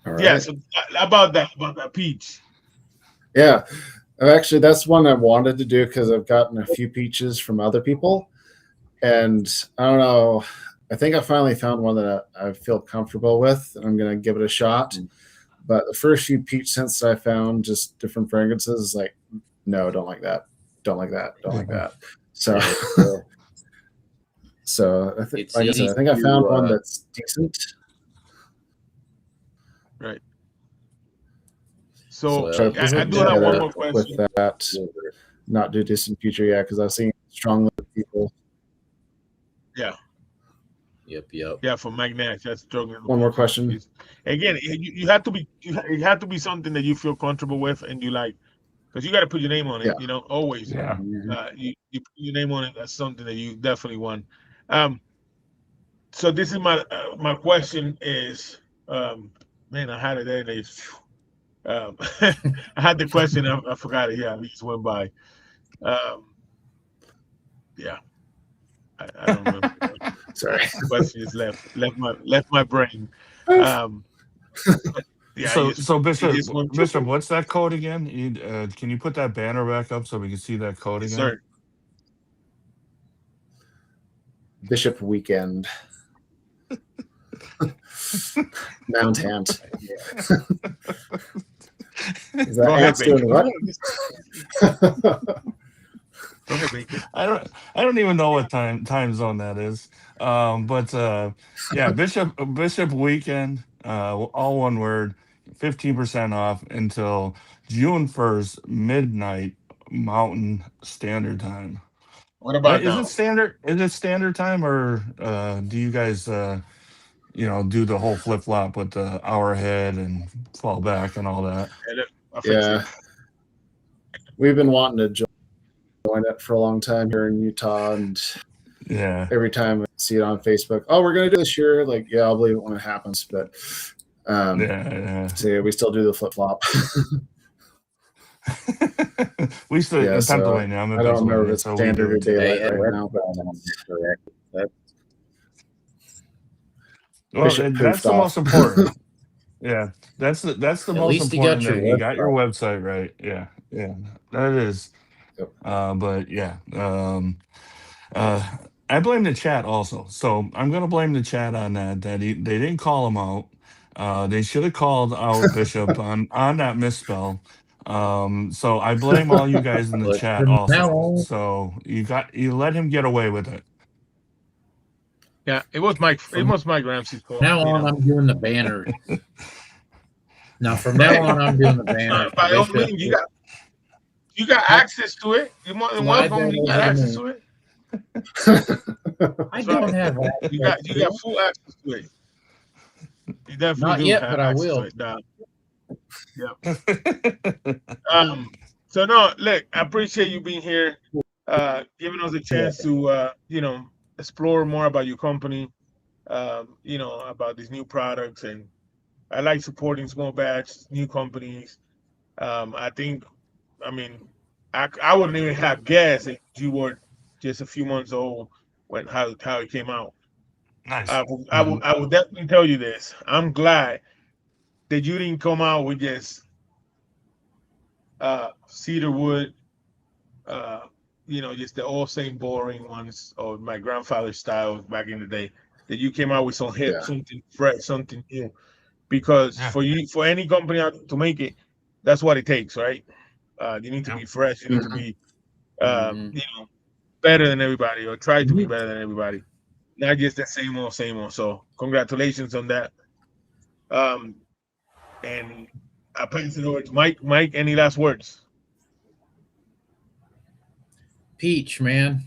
All yeah. right. So about that peach. Yeah. Actually, that's one I wanted to do because I've gotten a few peaches from other people. And I don't know. I think I finally found one that I feel comfortable with. And I'm going to give it a shot. But the first few peach scents that I found, just different fragrances, like, no, don't like that. Don't like that. Don't like that. So, Yeah, well, so it's like I said, easy I think I found to one that's decent. Right. So Try to well, put I something do have one together more with question. that, not do distant future yet, because I've seen strongly people. Yeah. yep. Yeah, for Mike Nash, that's struggling. One more question. Again, you have to be it have to be something that you feel comfortable with and you like, because you got to put your name on it. Yeah. Always. Yeah. Mhm. You put your name on it. That's something that you definitely want. Um, so this is my question is, man, I had it there. I had the question. I forgot it. Yeah, it just went by. Um, yeah, I don't remember. Sorry. The question is left my brain. Um, yeah, So, it Bishop, just went. what's that code again? Can you put that banner back up so we can see that code Yes, again? sir. Bishop Weekend. Mount Ant. Is that Go ahead, ants doing what? Go ahead, Bacon. I don't even know what time zone that is. But yeah, Bishop Weekend, all one word, 15% off until June 1st, midnight Mountain Standard Time. What about Is it now? standard? Is it standard time, or do you guys do the whole flip flop with the hour ahead and fall back and all that? I'll fix it. Yeah. We've been wanting to join it for a long time here in Utah, and Yeah. every time I see it on Facebook, oh, we're gonna do this year, like, yeah, I'll believe it when it happens. But Yeah, So yeah, we still do the flip flop. we still Yeah, in so Pennsylvania. I'm in I don't remember if Pennsylvania, it's so we do standard or it too. daylight Hey, right that's now, but correct. That, Well, Bishop that's poofed the most off. important. Yeah, that's the at most least you got important your that you got your website. website right. Yeah, yeah, that is. Yep. But yeah, uh, I blame the chat also. So I'm gonna blame the chat on that. They didn't call him out. They should have called out Bishop on that misspell. So I blame all you guys in the But chat from now also. on, So you let him get away with it. Yeah, it was Mike. It from was Mike Ramsey's fault. now You on, know, I'm doing the banner. Now, from but now hey, on, I'm doing the banner. by all Bishop, means, you got access to it. You're more than slide welcome. that You got over to access me. to it. I That's don't right. have You access got you to got it. full access to it. You definitely Not do yet, but have I access to will. it. Yeah. So no, look, I appreciate you being here, giving us a chance to explore more about your company, about these new products, and I like supporting small batch new companies. I think, I mean, I wouldn't even have guessed if you were just a few months old when how it came out. Nice. I will definitely tell you this. I'm glad that you didn't come out with just cedar wood, uh, just the all same boring ones or my grandfather's style back in the day. That you came out with some hip, Yeah. something fresh, something new. Because Yeah. for any company out to make it, that's what it takes, right? You need to Yep. be fresh. You need to Mhm. be, Hmm. better than everybody or try to be You, better than everybody. Not just that same old, same old. So congratulations on that. Um, and I pass it over to Mike. Mike, any last words? Peach, man.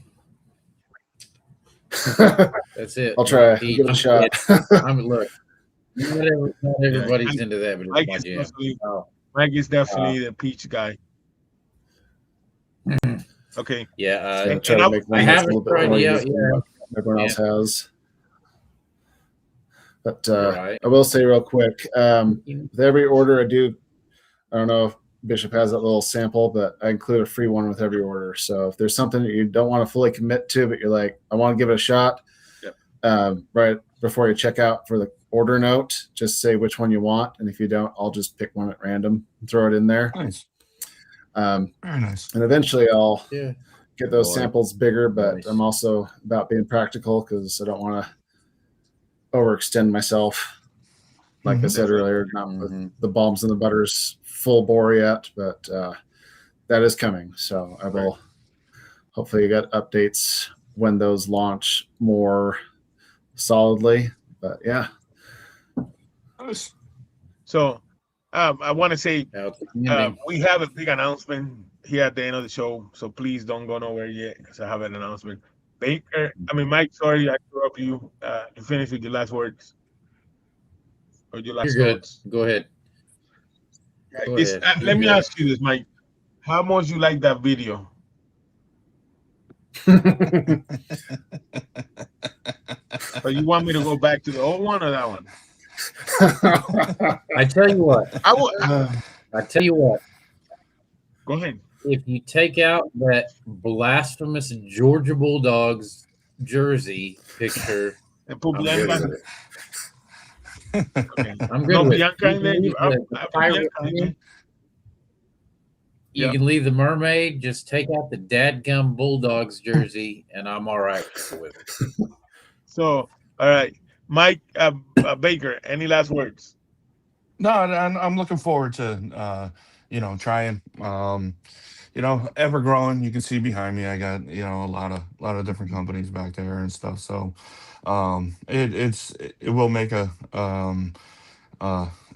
That's it. I'll Little try. I'll peach. give it a I'm shot. kidding. Look. Not Yeah, everybody's into that, but it's Mike my is jam. definitely Oh, Mike is uh, definitely the peach guy. Okay, yeah. Yeah, and try to make I mine that's a haven't little bit tried more it unique out than yet. what everyone Yeah, else has. But right. I will say real quick, with every order I do, I don't know if Bishop has that little sample, but I include a free one with every order. So if there's something that you don't want to fully commit to, but you're like, I want to give it a shot, Yep. right before you check out for the order note, just say which one you want. And if you don't, I'll just pick one at random and throw it in there. Nice. Um, Very nice. and eventually I'll Yeah. get those Boy, samples bigger, but nice. I'm also about being practical because I don't want to overextend myself. Like I Mhm. said earlier, not with Hmm. the bombs and the butters full bore yet, but that is coming. So I will hopefully get updates when those launch more solidly. But yeah, Nice. so I want to say Outstanding. we have a big announcement here at the end of the show, so please don't go nowhere yet because I have an announcement. Mike, sorry I interrupt you. You finish with your last words or your You're last good. thoughts. Go ahead. Go ahead. You're Let me good. ask you this, Mike. How much you like that video? Or you want me to go back to the old one or that one? I tell you what. I will. I tell you what. Go ahead. If you take out that blasphemous Georgia Bulldogs jersey picture, And put I'm good Bianca. with it. Okay. I'm good No with it. Bianca You in can there. leave the I put pirate. Bianca in there. You Yeah. can leave the mermaid. Just take out the dadgum Bulldogs jersey, and I'm all right with it. So, all right, Mike Baker. Any last words? No, I'm looking forward to trying. Ever growing. You can see behind me, I got a lot of different companies back there and stuff. So, it will make a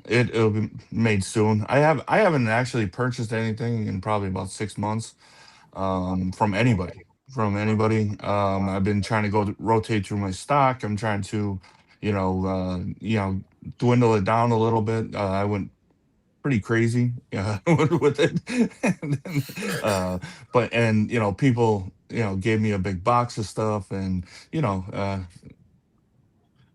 it'll be made soon. I haven't actually purchased anything in probably about 6 months from anybody. I've been trying to rotate through my stock. I'm trying to, dwindle it down a little bit. I went pretty crazy with it. And then, people gave me a big box of stuff, and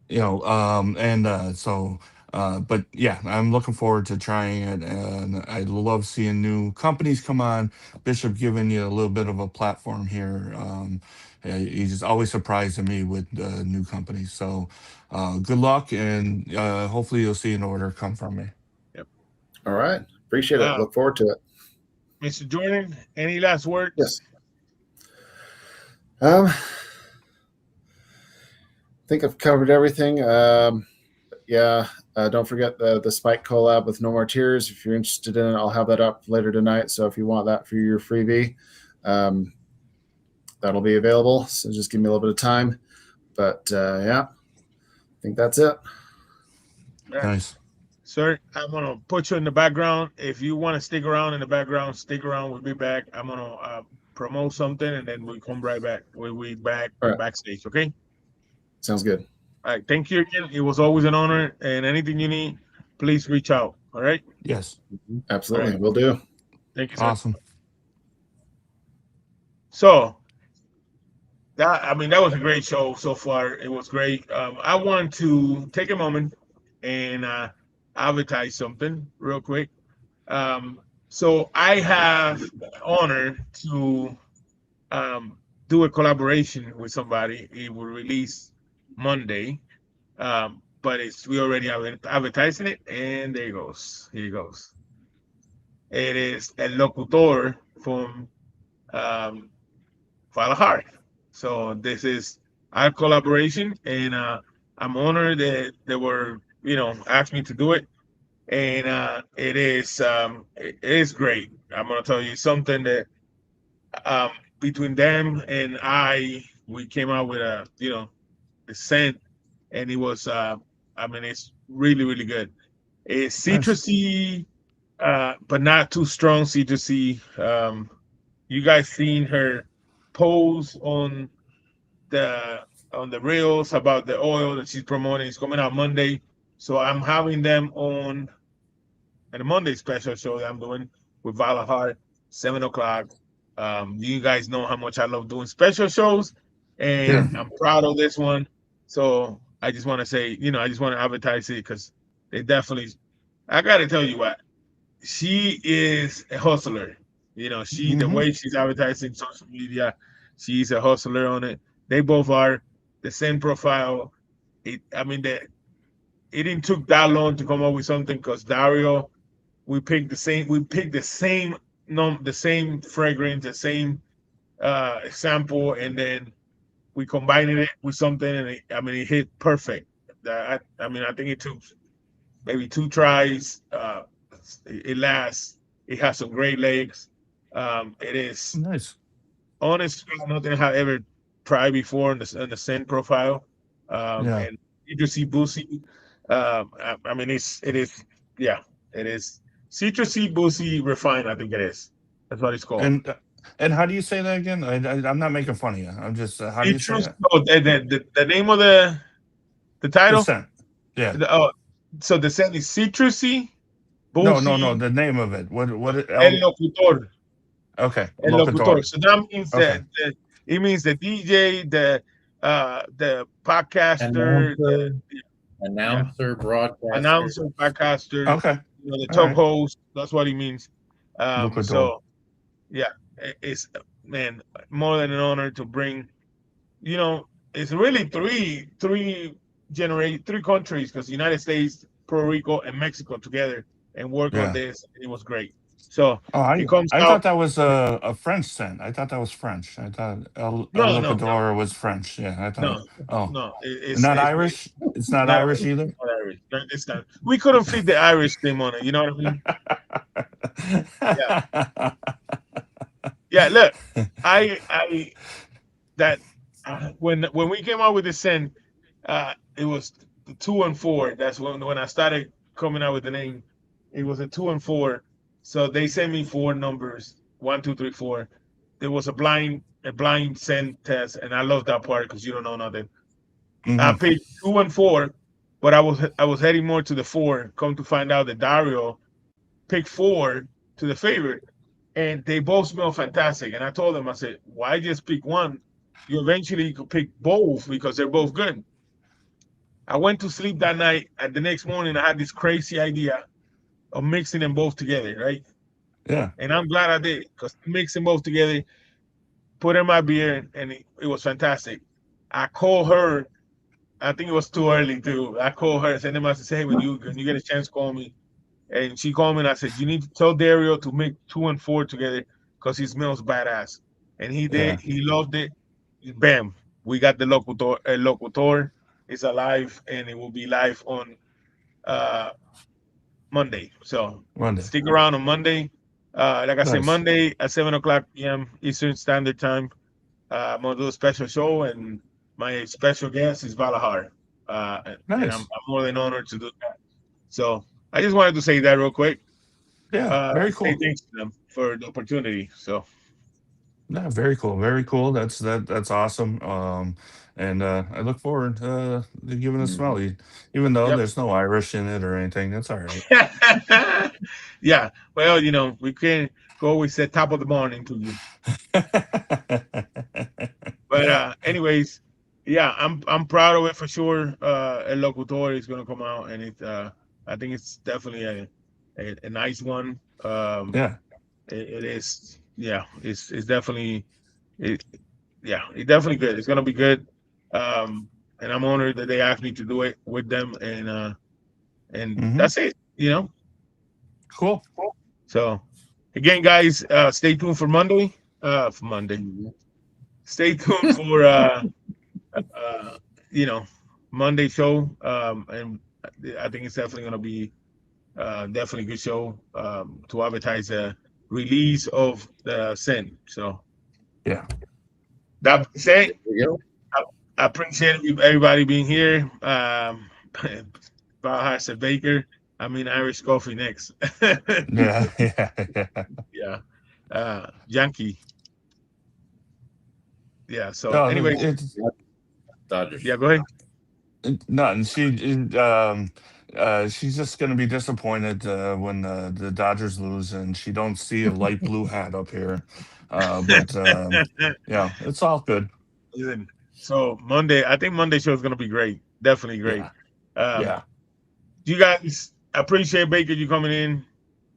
and so But yeah, I'm looking forward to trying it, and I love seeing new companies come on. Bishop giving you a little bit of a platform here. He's always surprising me with new companies. So good luck, and hopefully you'll see an order come from me. Yep. All right. Appreciate it. Look forward to it. Mr. Jordan, any last words? Yes. I think I've covered everything. Yeah, don't forget the Spike collab with No More Tears. If you're interested in it, I'll have that up later tonight. So if you want that for your freebie, that'll be available. So just give me a little bit of time. But yeah, I think that's it. Right. Nice. Sir, I'm going to put you in the background. If you want to stick around in the background, stick around. We'll be back. I'm going to promote something, and then we'll come right back. We'll be back backstage, okay? Sounds good. All right. Thank you again. It was always an honor. And anything you need, please reach out. All right? Yes. Absolutely. Right. Will do. Thank you, sir. Awesome. So, that was a great show so far. It was great. I want to take a moment and advertise something real quick. So I have the honor to do a collaboration with somebody. It will release Monday, but we already advertising it, and there it goes. Here it goes. It is El Locutor from Guadalajara. So this is our collaboration, and I'm honored that they were, asked me to do it, and it is great. I'm gonna tell you something that between them and we came out with the scent, and it was, it's really really good. It's Nice. citrusy, but not too strong citrusy. You guys seen her pose the on the reels about the oil that she's promoting. It's coming out Monday, so I'm having them on at a Monday special show that I'm doing with Valahar, 7 o'clock. You guys know how much I love doing special shows, Yeah. and I'm proud of this one. So I just want to say, I just want to advertise it because they definitely. I got to tell you what, she is a hustler. The Hmm. way she's advertising social media, she's a hustler on it. They both are the same profile. It didn't took that long to come up with something because Dario, we picked the same the same fragrance, the same sample, and then we combined it with something, and it hit perfect. I think it took maybe 2 tries. It lasts. It has some great legs. It is Nice. honest, nothing I have ever tried before in the scent profile. Yeah. And citrusy boozy. It is, yeah, it is citrusy boozy refined. I think it is. That's what it's called. And how do you say that again? I'm not making fun of you. I'm just how do you say Citrus. it? Oh, the name of the The title. scent. Yeah. Oh, so the scent is citrusy No. boozy. The name of it. What El locutor. Okay. El locutor. Locator. So that means Okay. that it means the DJ, the podcaster, Announcer, yeah, broadcaster. announcer, podcaster, Okay. the All top right. host. That's what he means. Locator. So yeah, it's, man, more than an honor to bring. It's really three countries, because United States, Puerto Rico, and Mexico together and work on Yeah. this. It was great. So Oh, it comes I out. thought that was a French scent. I thought that was French. I thought El No, no, no, Locator was French. Yeah, I thought. no, Oh, no. not It's Irish. It's not not Irish either. Irish. No, it's not. We couldn't fit the Irish thing on it. You know what I mean? Yeah, yeah. Look, I that when we came out with the scent, it was the 2 and 4. That's when I started coming out with the name. It was a 2 and 4. So they sent me 4 numbers: 1, 2, 3, 4. There was a blind scent test, and I love that part because you don't know nothing. I Hmm. picked 2 and 4, but I was heading more to the 4. Come to find out that Dario picked 4 to the favorite, and they both smell fantastic. And I told them, I said, why just pick one? You eventually could pick both because they're both good. I went to sleep that night. And the next morning, I had this crazy idea of mixing them both together, right? Yeah. And I'm glad I did, because mixing both together, put in my beer, and it was fantastic. I called her. I think it was too early too. I called her, sent him a message, say, hey, when you get a chance, call me. And she called me and I said, you need to tell Dario to make 2 and 4 together because he smells badass. And he Yeah. did. He loved it. Bam. We got the Locutor. Locutor is alive and it will be live on uh, Monday. So Monday. stick around on Monday. Like I said, Nice. Monday at 7 o'clock p.m. Eastern Standard Time. I'm going to do a special show and my special guest is Valahar. And I'm Nice. more than honored to do that. So I just wanted to say that real quick. Yeah. Very Say cool. thanks to them for the opportunity. So Yeah. Very cool. Very cool. That's awesome. And I look forward to giving it a smell. Even though yep. there's no Irish in it or anything, that's all right. Yeah. Well, we can't go always at top of the morning to you. But anyways, yeah, I'm proud of it for sure. El Locutor is gonna come out and I think it's definitely a nice one. Yeah. It is, yeah, it's definitely it, yeah, it's definitely good. It's gonna be good. And I'm honored that they asked me to do it with them, and Hmm. that's it. Cool. So again, guys, stay tuned for Monday. For Monday, stay tuned for uh, you know Monday show. And I think it's definitely gonna be definitely a good show to advertise the release of the Sin. So Yeah. that said, There you go. I appreciate everybody being here. Bahasa Baker. I mean Irish coffee next. Yeah. Yeah. Yeah. Yeah. Yankee. Yeah. So No, anyway, it's Dodgers. yeah, go ahead. nothing. She's just gonna be disappointed when the Dodgers lose, and she don't see a light blue hat up here. But yeah, it's all good. Listen, so Monday, I think Monday show is gonna be great. Definitely great. Yeah. Um, Yeah. you guys appreciate Baker you coming in,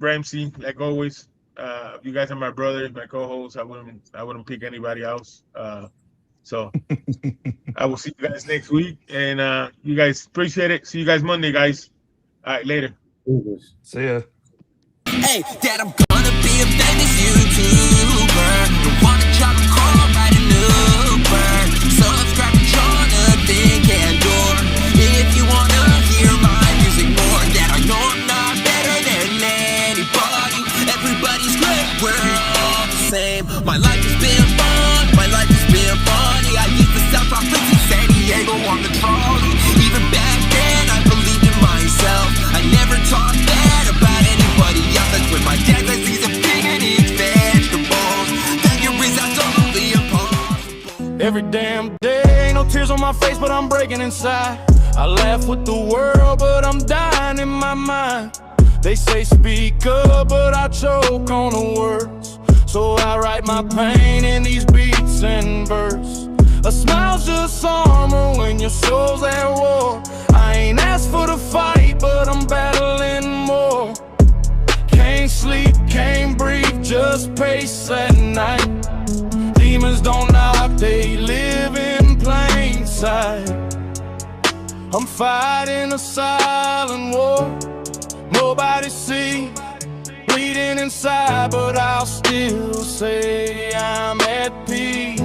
Ramsey, like always. You guys are my brothers, my co-hosts. I wouldn't pick anybody else. So I will see you guys next week, and you guys appreciate it. See you guys Monday, guys. All right, later. See ya. Hey, Dad, I'm gonna be a famous YouTuber. Don't wanna drop a call, write an Uber. Subscribe to Jonathan Candor. If you wanna hear my music more, Dad, I know I'm not better than anybody. Everybody's great, we're all the same. My life has been fun, my life has been funny. I used to sell chocolates in San Diego on the trolley. Even back then, I believed in myself. I never talked bad about anybody else. That's when my dad says he's a pig and eats vegetables. Failure is absolutely impossible. Every damn day, ain't no tears on my face, but I'm breaking inside. I laugh with the world, but I'm dying in my mind. They say speak up, but I choke on the words. So I write my pain in these beats and verse. A smile's just armor when your soul's at war. I ain't asked for the fight, but I'm battling more. Can't sleep, can't breathe, just pace at night. Demons don't knock, they live in plain sight. I'm fighting a silent war, nobody sees. Bleeding inside, but I'll still say I'm at peace.